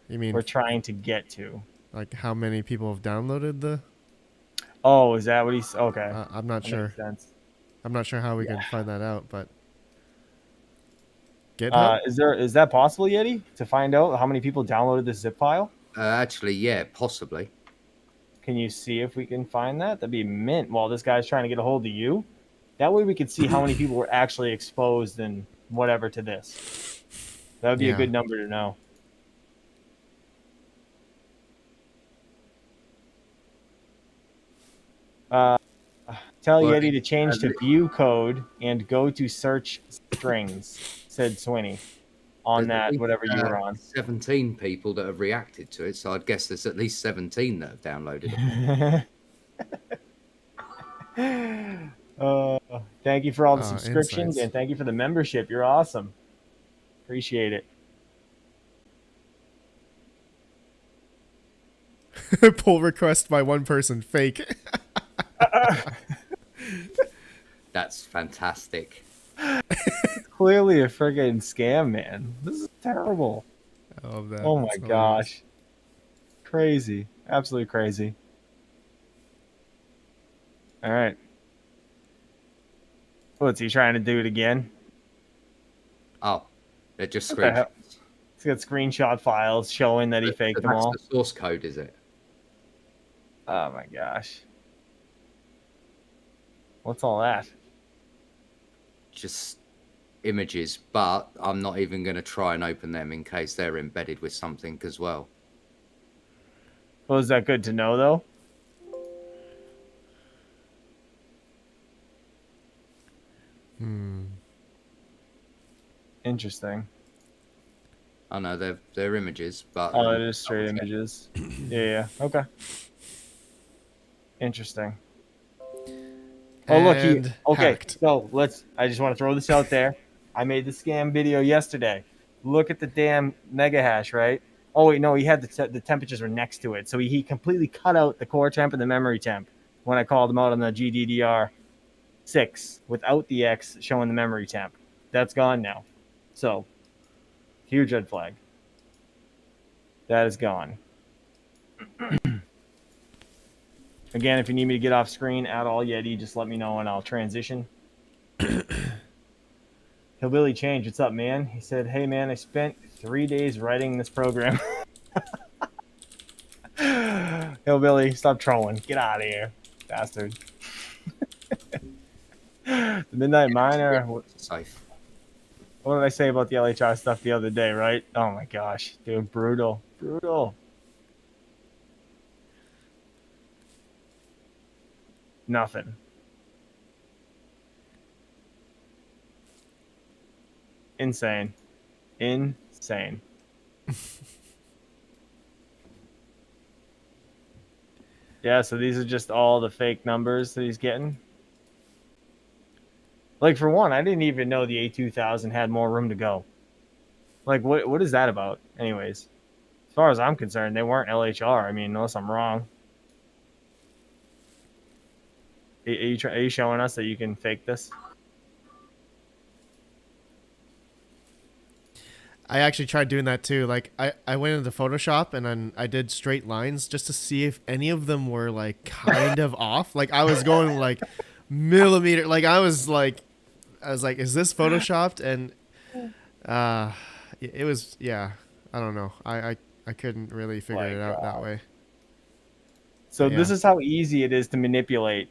you mean, we're trying to get to. Like how many people have downloaded the? Oh, is that what he's? Okay. I'm not sure. I'm not sure how we can find that out, but GitHub? Is that possible, Yeti, to find out how many people downloaded this zip file? Actually, yeah, possibly. Can you see if we can find that? That'd be mint while this guy's trying to get a hold of you. That way we could see how many people were actually exposed and whatever to this. That would be a good number to know. Tell Yeti to change to view code and go to search strings, said Swinny on that, whatever you were on. 17 people that have reacted to it, so I'd guess there's at least 17 that have downloaded it. Thank you for all the subscriptions and thank you for the membership. You're awesome. Appreciate it. Pull request by one person. Fake. That's fantastic. It's clearly a friggin' scam, man. This is terrible. I love that. Oh my gosh. Crazy. Absolutely crazy. All right. What's he trying to do it again? Oh, they're just screenshots. He's got screenshot files showing that he faked them all. That's the source code, is it? Oh my gosh. What's all that? Just images, but I'm not even going to try and open them in case they're embedded with something as well. Well, is that good to know, though? Interesting. I know they're images, but oh, it is straight images. Yeah. Okay. Interesting. Oh, look, hacked. So I just want to throw this out there. I made the scam video yesterday. Look at the damn mega hash, right? Oh wait, no, he had the temperatures were next to it, so he completely cut out the core temp and the memory temp when I called him out on the GDDR6 without the X showing the memory temp. That's gone now. So, huge red flag. That is gone. Again, if you need me to get off screen at all, Yeti, just let me know and I'll transition. Hillbilly Change, what's up, man? He said, hey, man, I spent 3 days writing this program. Hillbilly, stop trolling. Get out of here, bastard. The Midnight Miner. Safe. What did I say about the LHR stuff the other day, right? Oh, my gosh. Dude, brutal. Brutal. Nothing. Insane. Insane. Yeah, so these are just all the fake numbers that he's getting. Like, for one, I didn't even know the A2000 had more room to go. Like, what is that about? Anyways, as far as I'm concerned, they weren't LHR. I mean, unless I'm wrong. Are you showing us that you can fake this? I actually tried doing that too. Like I went into Photoshop and then I did straight lines just to see if any of them were like kind of off. Like I was going like millimeter. Like I was like, is this Photoshopped? And it was, yeah. I don't know. I couldn't really figure it out that way. So this is how easy it is to manipulate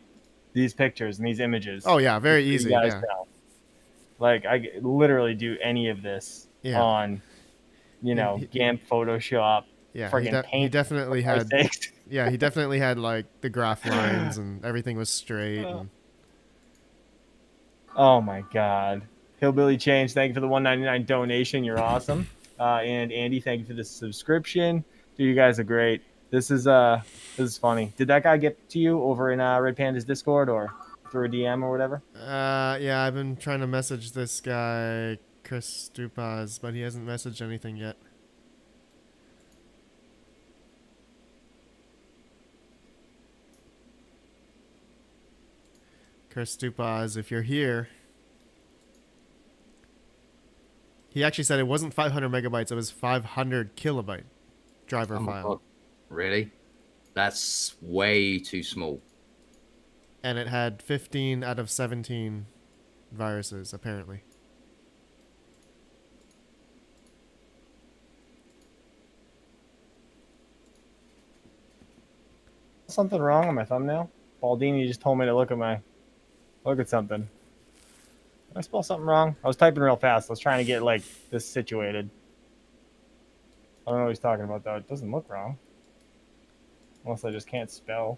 these pictures and these images. Oh yeah, very easy. Yeah. Like I literally do any of this on, GIMP, Photoshop. Yeah, Paint. He definitely had. Yeah, he definitely had like the graph lines and everything was straight. And... Oh my God, Hillbilly Change! Thank you for the $1.99 donation. You're awesome. And Andy, thank you for the subscription. Dude, you guys are great. This is funny. Did that guy get to you over in Red Panda's Discord or through a DM or whatever? Yeah, I've been trying to message this guy, Chris Stupas, but he hasn't messaged anything yet. Chris Stupas, if you're here. He actually said it wasn't 500 megabytes, it was 500 kilobyte driver file. God. Really? That's way too small. And it had 15 out of 17 viruses, apparently. something wrong on my thumbnail? Baldini just told me to look at something. Did I spell something wrong? I was typing real fast. I was trying to get like this situated. I don't know what he's talking about though. It doesn't look wrong. Unless I just can't spell.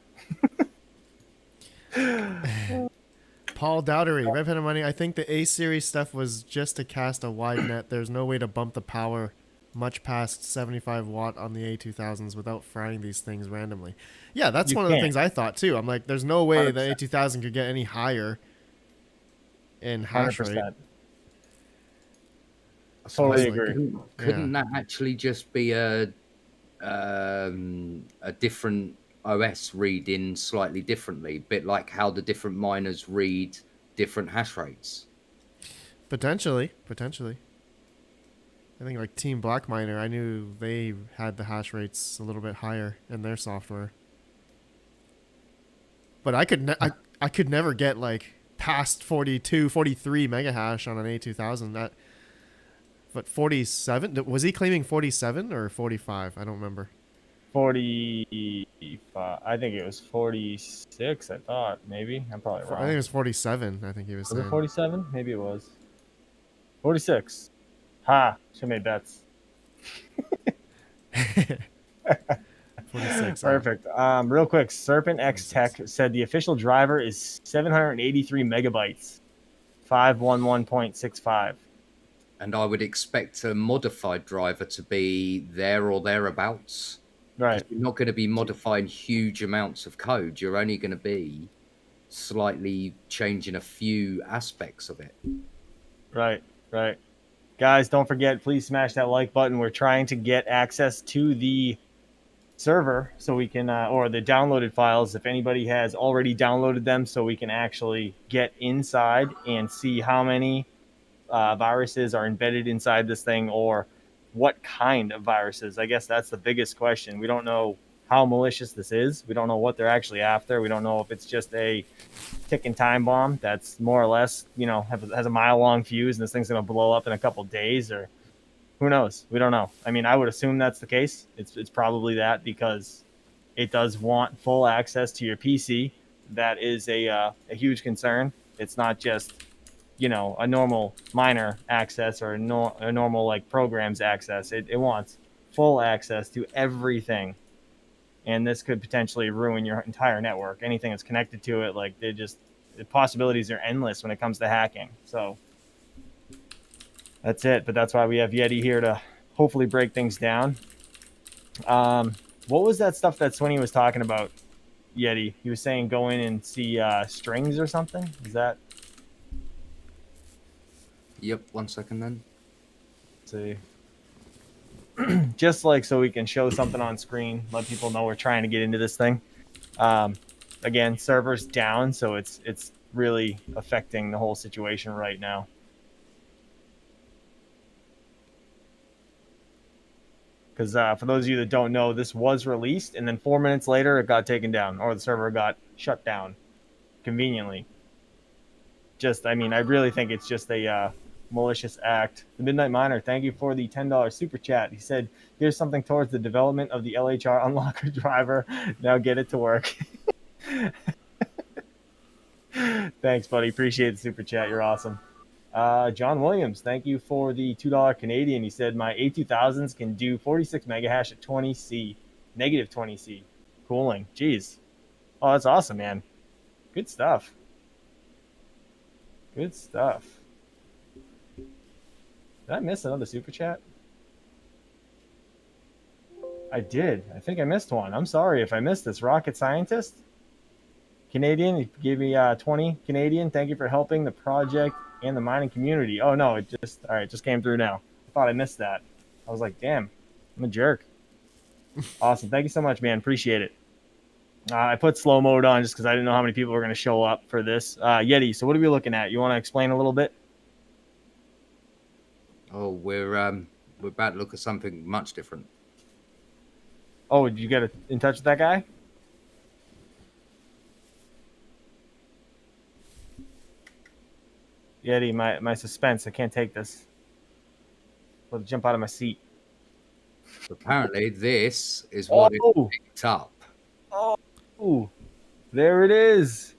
Paul Dowdery, RedPandaMining. I think the A series stuff was just to cast a wide net. There's no way to bump the power much past 75 watt on the A2000s without frying these things randomly. Yeah, that's one of the things I thought too. I'm like, there's no way 100%. The A2000 could get any higher in hash 100%. Rate. Totally agree. Couldn't that actually just be a different OS reading slightly differently, bit like how the different miners read different hash rates? Potentially. I think like Team Black Miner, I knew they had the hash rates a little bit higher in their software. But I could never get like past 42, 43 mega hash on an A2000. But 47, was he claiming 47 or 45? I don't remember. 45. I think it was 46. I thought maybe. I'm probably wrong. I think it was 47. I think he was saying. Was it 47? Maybe it was 46. Ha! Should have made bets. 46. Perfect. Real quick, Serpent X Tech said the official driver is 783 megabytes, 511.65. And I would expect a modified driver to be there or thereabouts. Right. You're not going to be modifying huge amounts of code. You're only going to be slightly changing a few aspects of it. Right. Guys, don't forget, please smash that like button. We're trying to get access to the server so we can, or the downloaded files, if anybody has already downloaded them, so we can actually get inside and see how many viruses are embedded inside this thing, or what kind of viruses. I guess that's the biggest question. We don't know how malicious this is. We don't know what they're actually after. We don't know if it's just a ticking time bomb that's more or less, has a mile-long fuse and this thing's going to blow up in a couple days, or who knows? We don't know. I mean, I would assume that's the case. It's probably that, because it does want full access to your PC. That is a huge concern. It's not just a normal miner access or a normal like programs access. It wants full access to everything, and this could potentially ruin your entire network. Anything that's connected to it, like the possibilities are endless when it comes to hacking. So that's it. But that's why we have Yeti here to hopefully break things down. What was that stuff that Swinny was talking about, Yeti? He was saying go in and see strings or something. Is that? Yep, 1 second then. Let's see. Just like so we can show something on screen, let people know we're trying to get into this thing. Again, server's down, so it's really affecting the whole situation right now. Because for those of you that don't know, this was released, and then 4 minutes later, it got taken down, or the server got shut down, conveniently. I really think it's just a malicious act. The Midnight Miner, thank you for the $10 super chat. He said, here's something towards the development of the LHR Unlocker driver. Now get it to work. Thanks, buddy. Appreciate the super chat. You're awesome. John Williams, thank you for the $2 Canadian. He said, my A2000s can do 46 megahash at 20C, negative 20C. Cooling. Jeez. Oh, that's awesome, man. Good stuff. Good stuff. Did I miss another super chat? I did. I think I missed one. I'm sorry if I missed this. Rocket Scientist Canadian, he gave me 20 Canadian. Thank you for helping the project and the mining community. Oh no, it just came through now. I thought I missed that. I was like, damn, I'm a jerk. Awesome. Thank you so much, man. Appreciate it. I put slow mode on just because I didn't know how many people were going to show up for this. Yeti, so what are we looking at? You want to explain a little bit? Oh, we're about to look at something much different. Oh, did you get in touch with that guy? Yeti, my suspense. I can't take this. I'll jump out of my seat. Apparently, this is what it picked up. Oh, Ooh, there it is.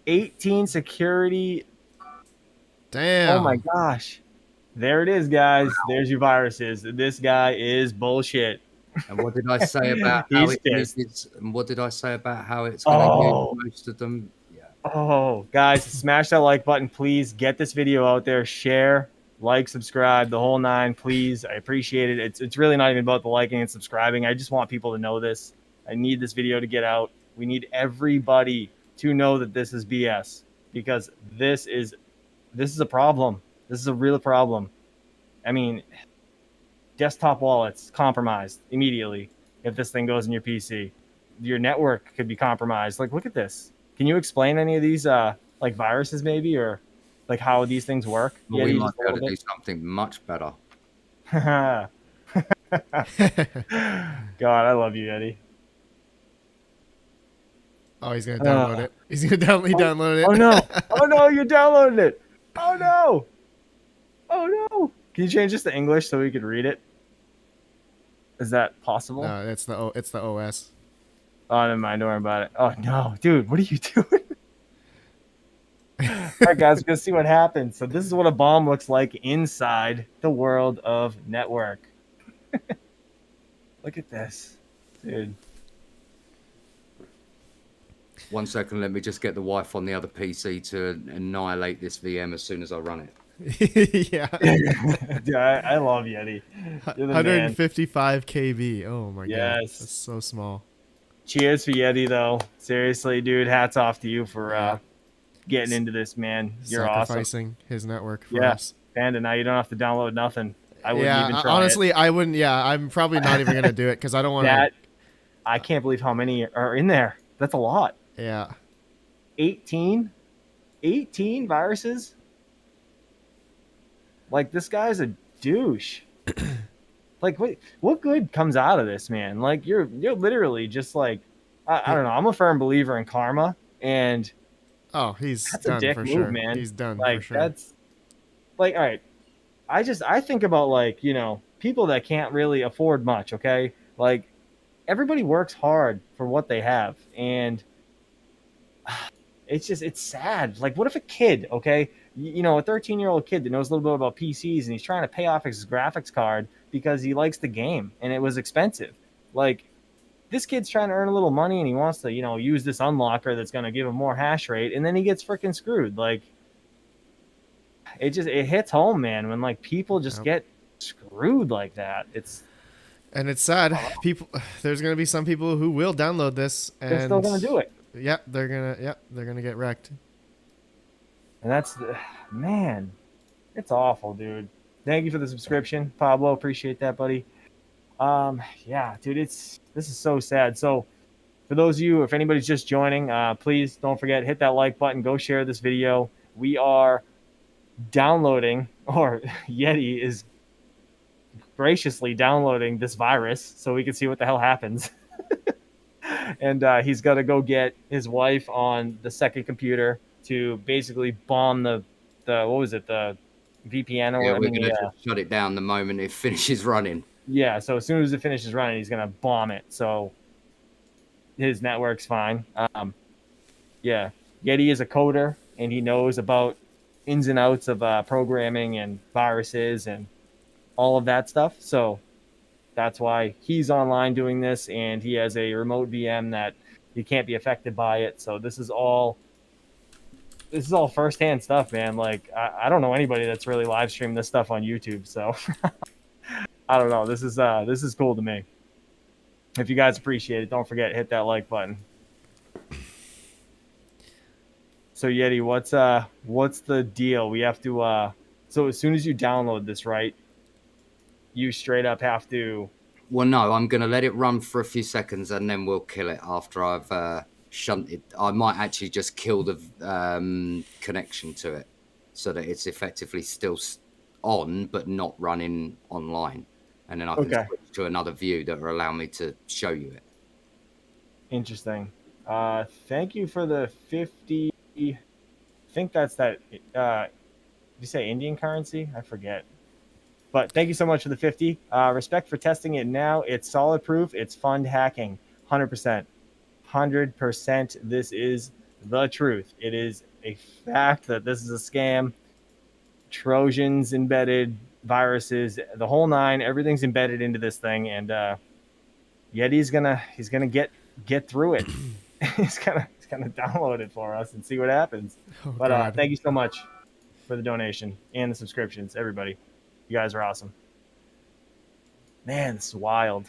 18 security. Oh my Damn. gosh. There it is, guys. There's your viruses. This guy is bullshit. And what did I say about how He's it pissed. uses? And what did I say about how it's going to use Oh, most of them? Yeah. oh, guys, smash that like button, please. Get this video out there. Share, like, subscribe, the whole nine, please. I appreciate it. It's really not even about the liking and subscribing. I just want people to know this. I need this video to get out. We need everybody to know that this is BS, because this is a problem. This is a real problem. I mean, desktop wallets compromised immediately if this thing goes in your PC. Your network could be compromised. Like, look at this. Can you explain any of these like viruses maybe, or like how these things work? Well, we might Just a be able little to do something much better. bit. God, I love you, Eddie. Oh, he's gonna download it. He's gonna download it. Oh no! Oh no! You're downloading it! Oh no! Oh no! Can you change this to English so we could read it? Is that possible? No, it's the OS. Oh, never mind. Don't worry about it. Oh no, dude, what are you doing? All right, guys, we're gonna see what happens. So this is what a bomb looks like inside the world of network. Look at this, dude. 1 second, let me just get the wife on the other PC to annihilate this VM as soon as I run it. Yeah. Dude, I love Yeti. You're the man. 155 KB. Oh my god. Yes. That's so small. Cheers for Yeti, though. Seriously, dude. Hats off to you for getting into this, man. You're sacrificing awesome. his network for us. Panda, now you don't have to download nothing. I wouldn't even try honestly, it. I wouldn't. Yeah, I'm probably not even gonna do it because I don't want that. I can't believe how many are in there. That's a lot. Yeah. 18 viruses. Like, this guy's a douche. Like, what good comes out of this, man? Like, you're literally just like, I don't know. I'm a firm believer in karma, and he's that's done a dick for move, sure. man. He's done like, for sure. That's like, all right. I think about, like, people that can't really afford much. Okay, like, everybody works hard for what they have, and it's sad. Like, what if a kid, okay, a 13-year-old kid that knows a little bit about PCs, and he's trying to pay off his graphics card because he likes the game and it was expensive. Like, this kid's trying to earn a little money and he wants to, use this unlocker that's going to give him more hash rate, and then he gets freaking screwed. Like, it hits home, man, when like people just get screwed like that. It's sad. There's gonna be some people who will download this, and they're still gonna do it. Yeah, they're gonna get wrecked. And that's, man, it's awful, dude. Thank you for the subscription, Pablo. Appreciate that, buddy. Yeah, dude, this is so sad. So for those of you, if anybody's just joining, please don't forget, hit that like button, go share this video. We are downloading, or Yeti is graciously downloading this virus so we can see what the hell happens. And he's got to go get his wife on the second computer to basically bomb the what was it, the VPN or whatever. We're going to shut it down the moment it finishes running. Yeah, so as soon as it finishes running, he's going to bomb it. So his network's fine. Yeah, Yeti is a coder, and he knows about ins and outs of programming and viruses and all of that stuff. So that's why he's online doing this, and he has a remote VM that you can't be affected by it. So this is all firsthand stuff, man. Like, I don't know anybody that's really live streamed this stuff on YouTube. So I don't know. This is cool to me. If you guys appreciate it, don't forget, hit that like button. So Yeti, what's the deal? We have to so as soon as you download this, right, you straight up have to... Well, no, I'm going to let it run for a few seconds and then we'll kill it after I've shunted. I might actually just kill the connection to it so that it's effectively still on but not running online. And then I can switch to another view that will allow me to show you it. Interesting. Thank you for the 50... I think that's that... did you say Indian currency? I forget. But thank you so much for the 50. Respect for testing it now. It's solid proof. It's fun hacking. 100%. 100% this is the truth. It is a fact that this is a scam. Trojans embedded, viruses, the whole nine, everything's embedded into this thing, and Yeti's gonna get through it. he's gonna download it for us and see what happens. Oh, But God. thank you so much for the donation and the subscriptions, everybody. You guys are awesome. Man, this is wild.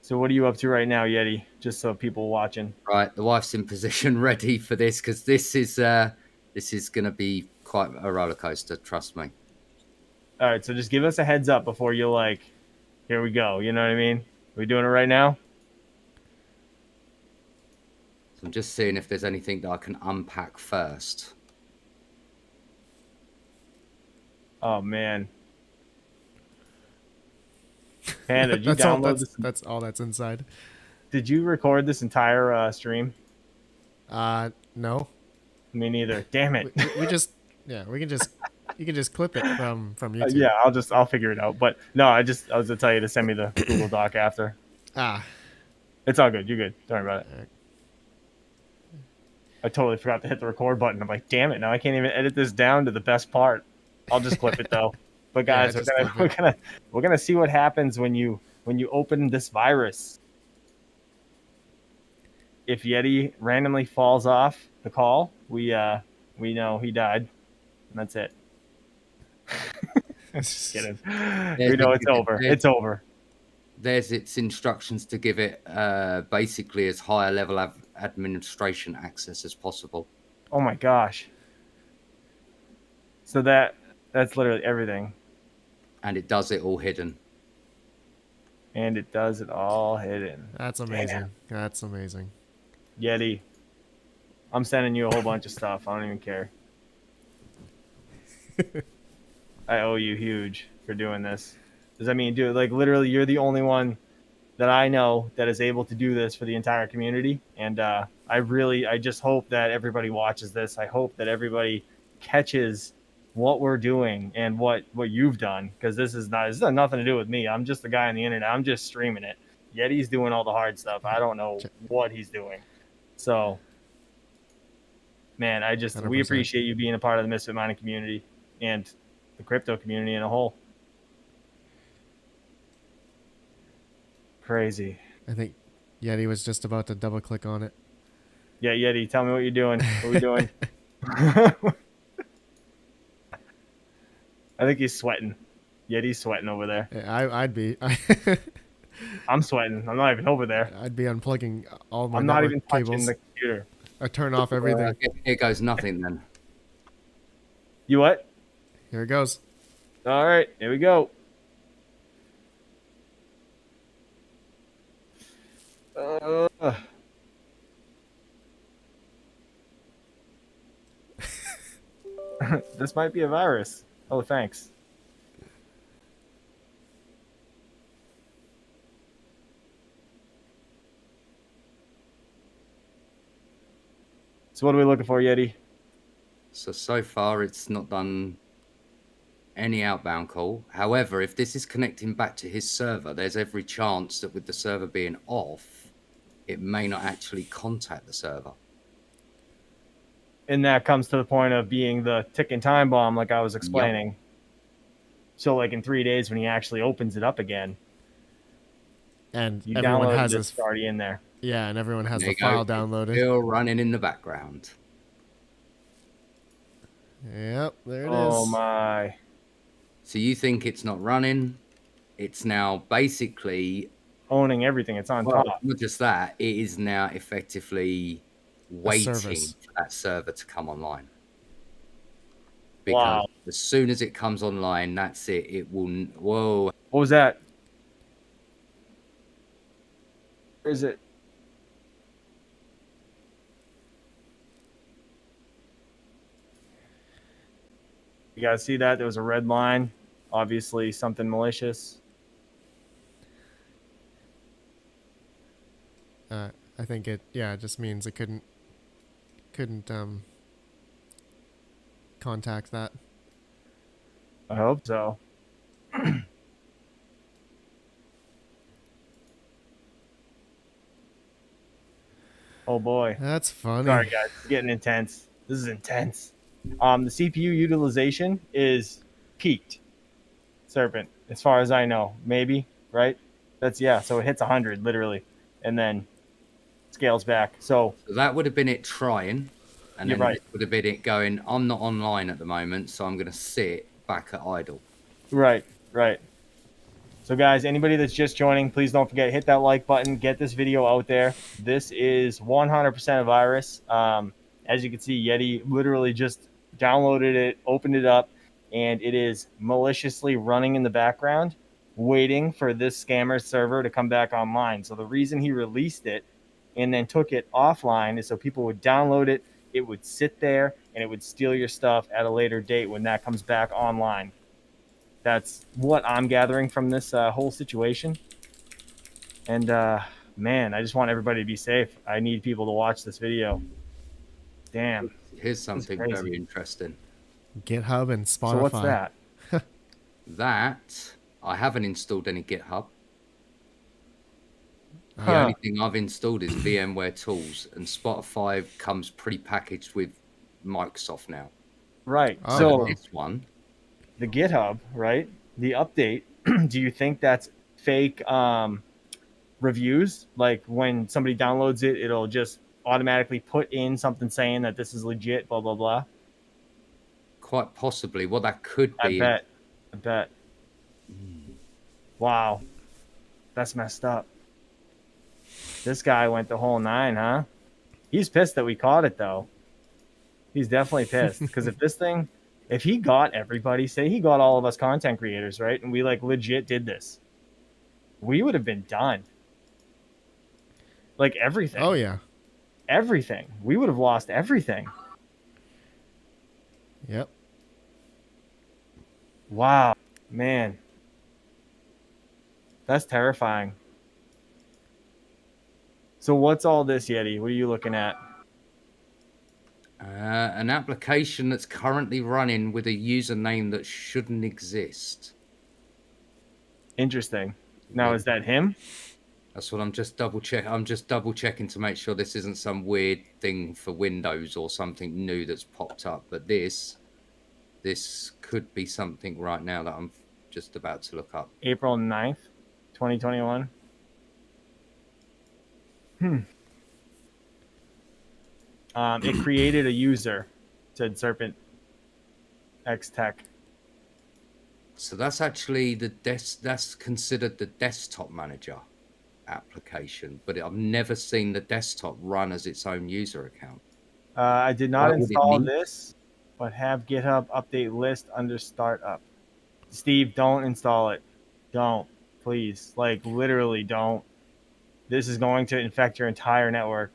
So what are you up to right now, Yeti? Just so people watching. Right, the wife's in position, ready for this, because this is going to be quite a roller coaster. Trust me. All right, so just give us a heads up before you like. Here we go. You know what I mean? Are we doing it right now? So I'm just seeing if there's anything that I can unpack first. Oh man, Panda, did you download this? That's all that's inside. Did you record this entire stream? No. Me neither. Damn it. We just, yeah, we can just, you can just clip it from YouTube. Yeah, I'll figure it out. But no, I was gonna tell you to send me the Google Doc after. It's all good. You're good. Don't worry about it. Right. I totally forgot to hit the record button. I'm like, damn it! Now I can't even edit this down to the best part. I'll just clip it though. But guys, Yeah, we're gonna see what happens when you open this virus. If Yeti randomly falls off the call, we know he died, and that's it. Just kidding. We know it's over. It's over. There's its instructions to give it basically as high a level of administration access as possible. Oh my gosh. So that's literally everything. And it does it all hidden. And it does it all hidden. That's amazing. Damn. That's amazing. Yeti, I'm sending you a whole bunch of stuff. I don't even care. I owe you huge for doing this. Does that mean, dude, like literally you're the only one that I know that is able to do this for the entire community. And I just hope that everybody watches this. I hope that everybody catches what we're doing and what you've done, because this has nothing to do with me. I'm just the guy on the internet. I'm just streaming it. Yeti's doing all the hard stuff. I don't know what he's doing. So, man, we 100%. appreciate you being a part of the Misfit Mining community and the crypto community in a whole. Crazy. I think Yeti was just about to double click on it. Yeah, Yeti, tell me what you're doing. What are we doing? I think he's sweating. Yeti's sweating over there. Yeah, I'd be. I'm sweating. I'm not even over there. I'd be unplugging all my I'm not even network touching cables. the computer. I turn off everything. Here goes nothing then. You what? Here it goes. All right, here we go. This might be a virus. Oh, thanks. So what are we looking for, Yeti? So far it's not done any outbound call. However, if this is connecting back to his server, there's every chance that with the server being off, it may not actually contact the server. And that comes to the point of being the ticking time bomb, like I was explaining. Yep. So, like in 3 days, when he actually opens it up again, and you everyone has this already in there. Yeah, and everyone has the file downloaded. Still running in the background. Yep, there it is. Oh my! So you think it's not running? It's now basically owning everything. It's on top. Not just that; it is now effectively waiting for that server to come online. Because as soon as it comes online, that's it. It will. Whoa! What was that? Where is it? You guys see that? There was a red line. Obviously, something malicious. I think it just means it couldn't contact that. I hope so. Oh boy. That's funny. Sorry guys, it's getting intense. This is intense. The CPU utilization is peaked, Serpent, as far as I know. Maybe, right? That's yeah, so it hits 100 literally and then scales back. So that would have been it trying, and you're then right. this would have been it going, I'm not online at the moment, so I'm going to sit back at idle. Right, right. So guys, anybody that's just joining, please don't forget, hit that like button, get this video out there. This is 100% a virus. As you can see, Yeti literally just downloaded it, opened it up, and it is maliciously running in the background, waiting for this scammer server to come back online. So the reason he released it and then took it offline is so people would download it, it would sit there, and it would steal your stuff at a later date when that comes back online. That's what I'm gathering from this whole situation. And man, I just want everybody to be safe. I need people to watch this video. Damn. Here's something very interesting. GitHub and Spotify. So what's that? That, I haven't installed any GitHub. The Huh. only thing I've installed is VMware Tools, and Spotify comes pre-packaged with Microsoft now. Right. Oh, So wow. This one, the GitHub, right? The update. Do you think that's fake reviews? Like when somebody downloads it, it'll just automatically put in something saying that this is legit, blah, blah, blah. quite possibly. What that could I be. bet. Wow. That's messed up. This guy went the whole 9, huh? He's pissed that we caught it, though. He's definitely pissed. Because if he got everybody, say he got all of us content creators, right? And we like legit did this, we would have been done. Like everything. Oh yeah. Everything. We would have lost everything. Yep. Wow. Man. That's terrifying. So what's all this, Yeti? What are you looking at? An application that's currently running with a username that shouldn't exist. Interesting. Now, Yeah. is that him? That's what I'm just double checking to make sure this isn't some weird thing for Windows or something new that's popped up. But this could be something right now that I'm just about to look up. April 9th, 2021. It created a user, said Serpent X Tech. So that's actually that's considered the desktop manager application, but I've never seen the desktop run as its own user account. I did not What would it install need? this, but have GitHub update list under startup. Steve, don't install it. Don't, please. Like, literally don't. This is going to infect your entire network.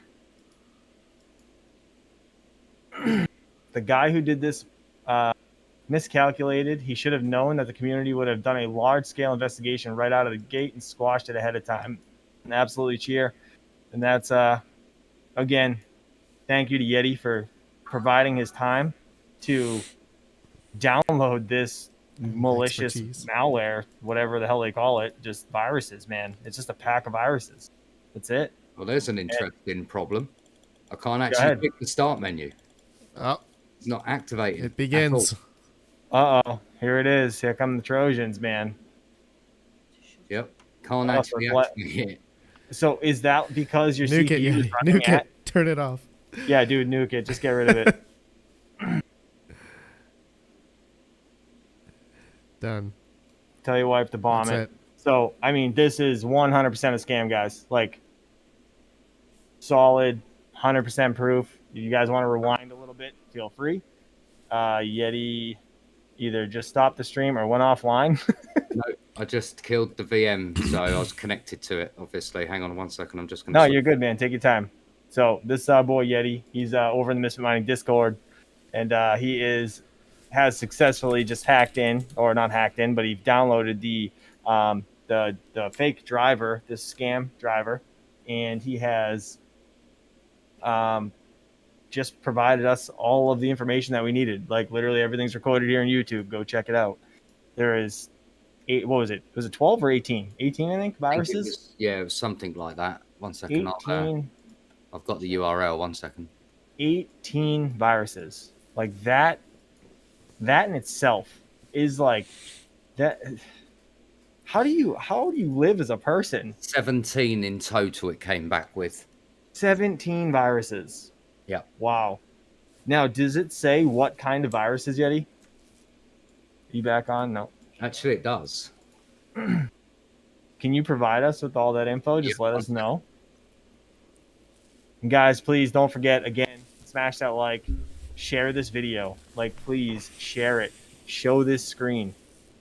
The guy who did this miscalculated. He should have known that the community would have done a large-scale investigation right out of the gate and squashed it ahead of time. And absolutely cheer. And that's, again, thank you to Yeti for providing his time to download this malicious Expertise. malware, whatever the hell they call it, just viruses, man. It's just a pack of viruses. That's it. Well, there's an interesting problem. I can't actually ahead. pick the start menu. Oh, It's not activated. it at begins. all. Uh-oh. Here it is. Here come the Trojans, man. Yep. Can't Oh, actually so what- activate it. So is that because your Nuke it, CPU is Yeti. running Nuke at... it. Turn it off. Yeah, dude, nuke it. Just get rid of it. Done. Tell you wipe to bomb That's it. it. So, I mean, this is 100% a scam, guys. Like, solid, 100% proof. If you guys want to rewind a little bit, feel free. Yeti either just stopped the stream or went offline. No, I just killed the VM, so I was connected to it, obviously. Hang on 1 second. I'm just going to... No, you're good, man. Take your time. So, this boy Yeti, he's over in the Misfit Mining Discord, and he has successfully just hacked in, or not hacked in, but he downloaded the fake driver, this scam driver, and he has just provided us all of the information that we needed. Like literally everything's recorded here on YouTube. Go check it out. There is what was it? Was it 12 or 18? 18, I think, I think viruses? it was something like that. 1 second. 18. I've got the URL. 1 second. 18 viruses. Like that in itself is like that. How do you live as a person? 17 in total it came back with. 17 viruses. Yeah. Wow. Now, does it say what kind of viruses, Yeti? You back on? No. Actually, it does. Can you provide us with all that info? Just let us know. And guys, please don't forget, again, smash that like, share this video. Like, please share it. Show this screen.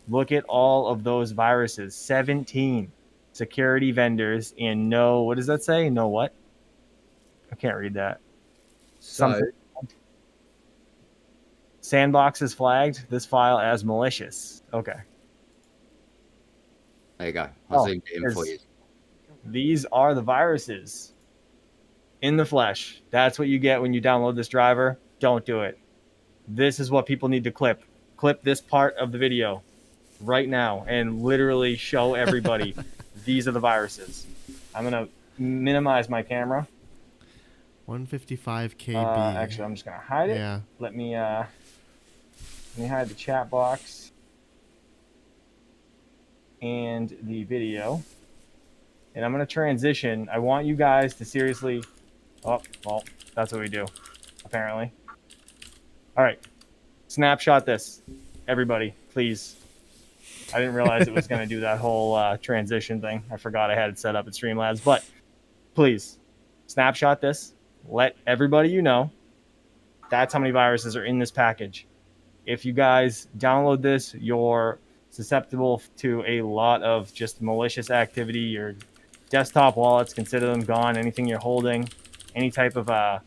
Look at all of those viruses. 17 security vendors and no, what does that say? No what? I can't read that. So, Sandbox has flagged this file as malicious. Okay. there you go. I zoomed it in for you. These are the viruses in the flesh. That's what you get when you download this driver. Don't do it. This is what people need to clip. Clip this part of the video right now and literally show everybody these are the viruses. I'm going to minimize my camera. 155 KB. Actually, I'm just going to hide it. Yeah. Let me hide the chat box and the video. And I'm going to transition. I want you guys to seriously... Oh, well, that's what we do, apparently. All right. Snapshot this. Everybody, please. I didn't realize it was going to do that whole transition thing. I forgot I had it set up at Streamlabs. But please, snapshot this. Let everybody you know. That's how many viruses are in this package. If you guys download this, you're susceptible to a lot of just malicious activity. Your desktop wallets, consider them gone. Anything you're holding, any type of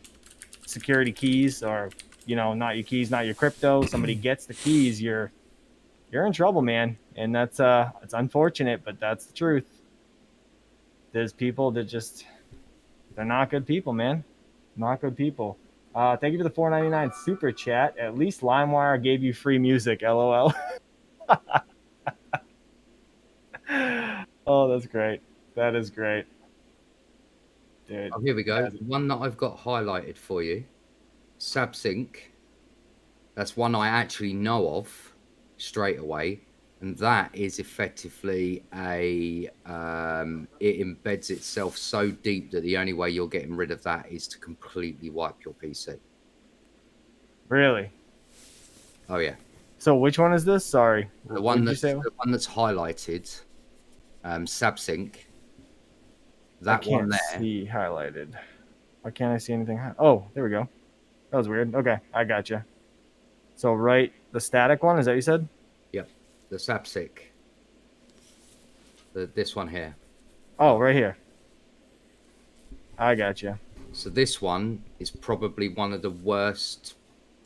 security keys, or not your keys, not your crypto. Somebody gets the keys, you're in trouble, man. And that's it's unfortunate, but that's the truth. There's people that they're not good people, man. Not good people. Thank you for the $4.99 super chat. At least LimeWire gave you free music, LOL. Oh, that's great. That is great. Dude. Oh, here we go. One that I've got highlighted for you. SabSync. That's one I actually know of straight away. And that is effectively it embeds itself so deep that the only way you're getting rid of that is to completely wipe your PC. Really? Oh, yeah. So which one is this? Sorry. The one that's highlighted, SabSync. That one there. I can't see highlighted. Why can't I see anything? Oh, there we go. That was weird. Okay, I got you. So the static one, is that what you said? Yep, the SabSync. This one here. Oh, right here. I got you. So this one is probably one of the worst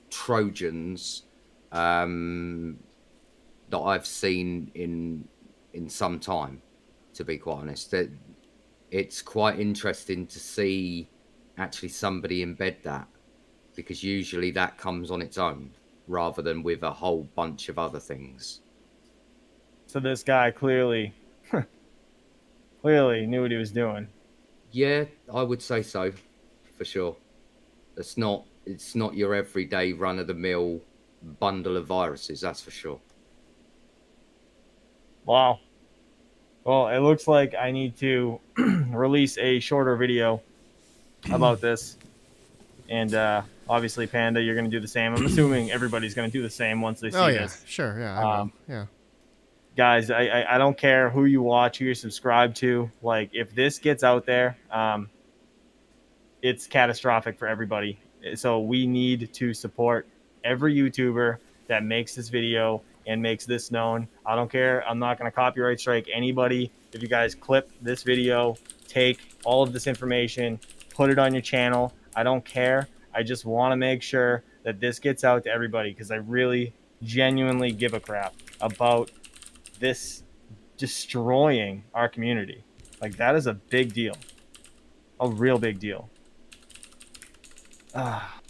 Trojans that I've seen in some time, to be quite honest. It's quite interesting to see actually somebody embed that, because usually that comes on its own rather than with a whole bunch of other things. So this guy clearly knew what he was doing. Yeah, I would say so, for sure. It's not your everyday run-of-the-mill bundle of viruses, that's for sure. Wow. Well, it looks like I need to release a shorter video about this. And obviously, Panda, you're going to do the same. I'm assuming everybody's going to do the same once they see this. Sure, yeah, I will. Yeah. Guys, I don't care who you watch, who you subscribe to. Like, if this gets out there, it's catastrophic for everybody. So we need to support every YouTuber that makes this video and makes this known. I don't care. I'm not going to copyright strike anybody. If you guys clip this video, take all of this information, put it on your channel. I don't care. I just want to make sure that this gets out to everybody, because I really genuinely give a crap about this destroying our community. Like, that is a big deal. A real big deal.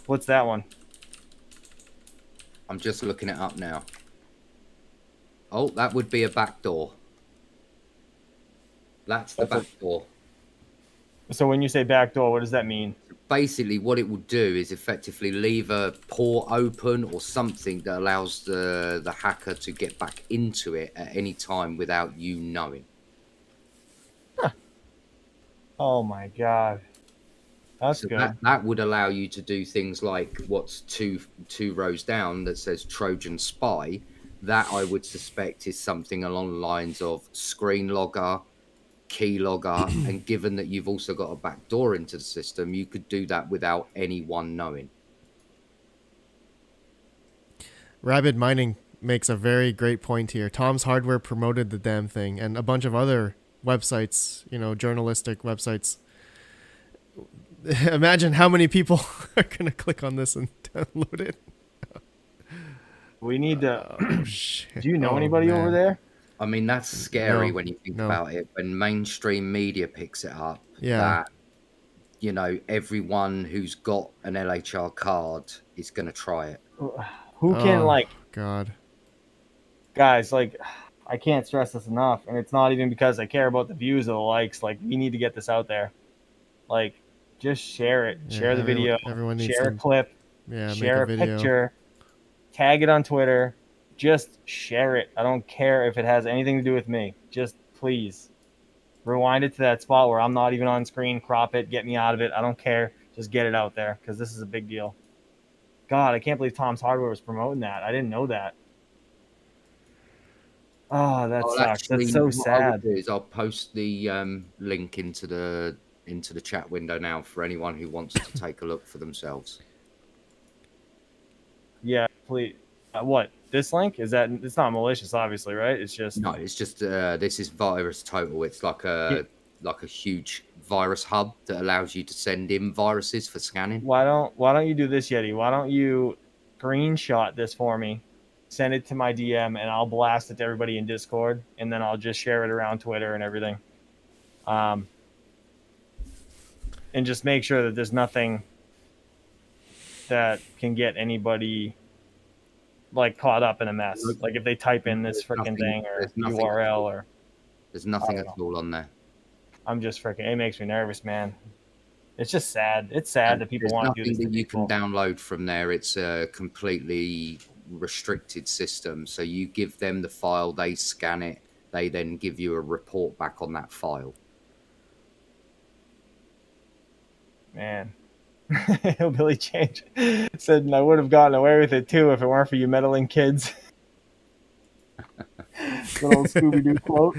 What's that one? I'm just looking it up now. Oh, that would be a backdoor. That's the backdoor. So when you say backdoor, what does that mean? basically what it will do is effectively leave a port open or something that allows the hacker to get back into it at any time without you knowing. Oh my god, that's So good. that would allow you to do things like what's two rows down that says Trojan Spy. That I would suspect is something along the lines of screen logger, key logger, and given that you've also got a back door into the system, you could do that without anyone knowing. RedPandaMining makes a very great point here. Tom's Hardware promoted the damn thing, and a bunch of other websites, you know, journalistic websites. Imagine how many people are going to click on this and download it. We need to. Oh, shit. Do you know Oh, anybody over man. there? I mean, that's scary No, when you think no. about it. When mainstream media picks it up, Yeah. that, you know, everyone who's got an LHR card is going to try it. Who can, Oh, like, God. guys, like, I can't stress this enough, and it's not even because I care about the views or the likes. Like, we need to get this out there. Like, just share it. Yeah, Share the video. everyone needs Share a to, clip. yeah, Share a make a video. picture. Tag it on Twitter. Just share it. I don't care if it has anything to do with me. Just please rewind it to that spot where I'm not even on screen. Crop it. Get me out of it. I don't care. Just get it out there because this is a big deal. God, I can't believe Tom's Hardware was promoting that. I didn't know that. Oh, that I'll sucks. actually, That's so what I will sad. do is I'll post the link into the chat window now for anyone who wants to take a look for themselves. Yeah, please. What? This link? Is that? It's not malicious, obviously, right? It's just. No, it's just this is Virus Total. It's like a huge virus hub that allows you to send in viruses for scanning. Why don't you do this, Yeti? Why don't you screenshot this for me? Send it to my DM and I'll blast it to everybody in Discord, and then I'll just share it around Twitter and everything. And just make sure that there's nothing that can get anybody like caught up in a mess. Like if they type in this freaking thing or URL or there's nothing at all on there. I'm just freaking. It makes me nervous, man. It's just sad. It's sad that people want to do this. There's nothing that you can download from there. It's a completely restricted system. So you give them the file, they scan it, they then give you a report back on that file. Man. Hillbilly Change said, and I would have gotten away with it too if it weren't for you meddling kids. Little Scooby-Doo quote.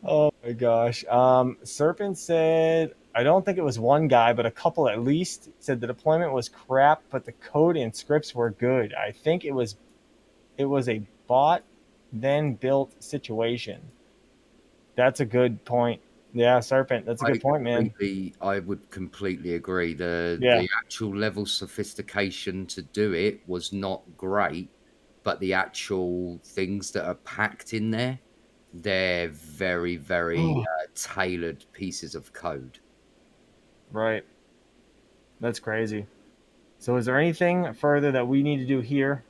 Oh my gosh. Serpent said, I don't think it was one guy, but a couple at least said the deployment was crap, but the code and scripts were good. I think it was a bought then built situation. That's a good point. Yeah, Serpent, that's a good point, man. I would completely agree. The actual level sophistication to do it was not great, but the actual things that are packed in there, they're very, very tailored pieces of code. Right. That's crazy. So is there anything further that we need to do here,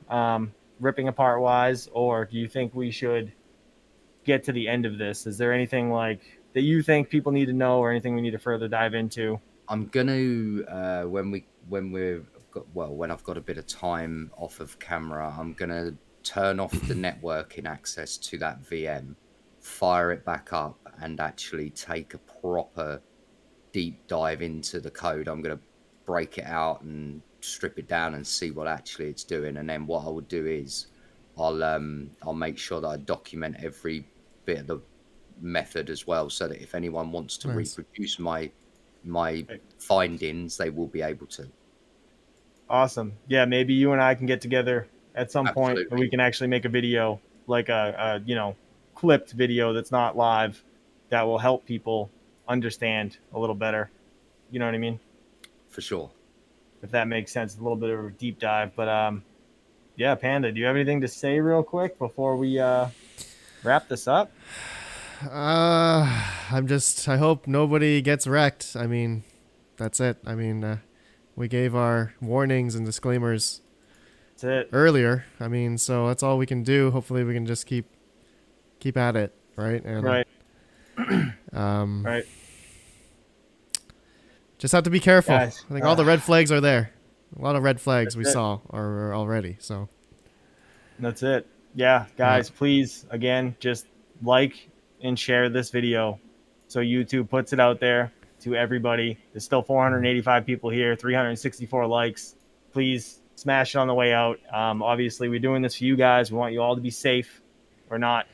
ripping apart wise, or do you think we should get to the end of this? Is there anything like that you think people need to know or anything we need to further dive into? I'm gonna when I've got a bit of time off of camera, I'm gonna turn off the networking access to that VM, fire it back up, and actually take a proper deep dive into the code. I'm gonna break it out and strip it down and see what actually it's doing. And then what I would do is I'll make sure that I document every bit of the method as well, so that if anyone wants to reproduce my findings, they will be able to. Awesome. Yeah, maybe you and I can get together at some point and we can actually make a video, like a clipped video that's not live, that will help people understand a little better. You know what I mean? For sure. If that makes sense, a little bit of a deep dive. But yeah, Panda, do you have anything to say real quick before we wrap this up? I hope nobody gets wrecked. I mean, that's it. I mean, we gave our warnings and disclaimers earlier. I mean, so that's all we can do. Hopefully we can just keep at it. Right. And, right. Right. Just have to be careful. Guys, I think all the red flags are there. A lot of red flags we it. saw are already. So That's it. Yeah, guys, please, again, just like and share this video so YouTube puts it out there to everybody. There's still 485 people here, 364 likes. Please smash it on the way out. Obviously, we're doing this for you guys. We want you all to be safe. We're not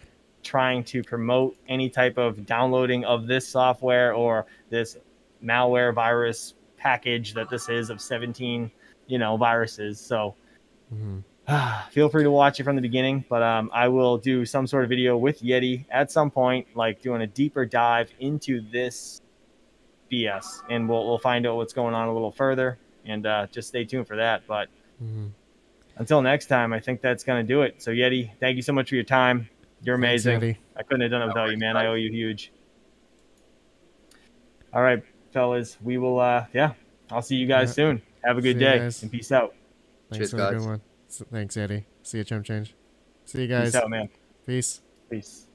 trying to promote any type of downloading of this software or this malware virus package that this is of 17, viruses. So feel free to watch it from the beginning, but I will do some sort of video with Yeti at some point, like doing a deeper dive into this BS, and we'll find out what's going on a little further, and just stay tuned for that. But until next time, I think that's going to do it. So Yeti, thank you so much for your time. You're amazing. Thanks, Yeti. I couldn't have done it without you, man. I owe you huge. All right, fellas, we will, I'll see you guys soon. Have a good day, and peace out. Thanks Cheers, for guys. the good one. Thanks, Eddie. See you, Chump Change. See you guys. Peace out, man. Peace. Peace.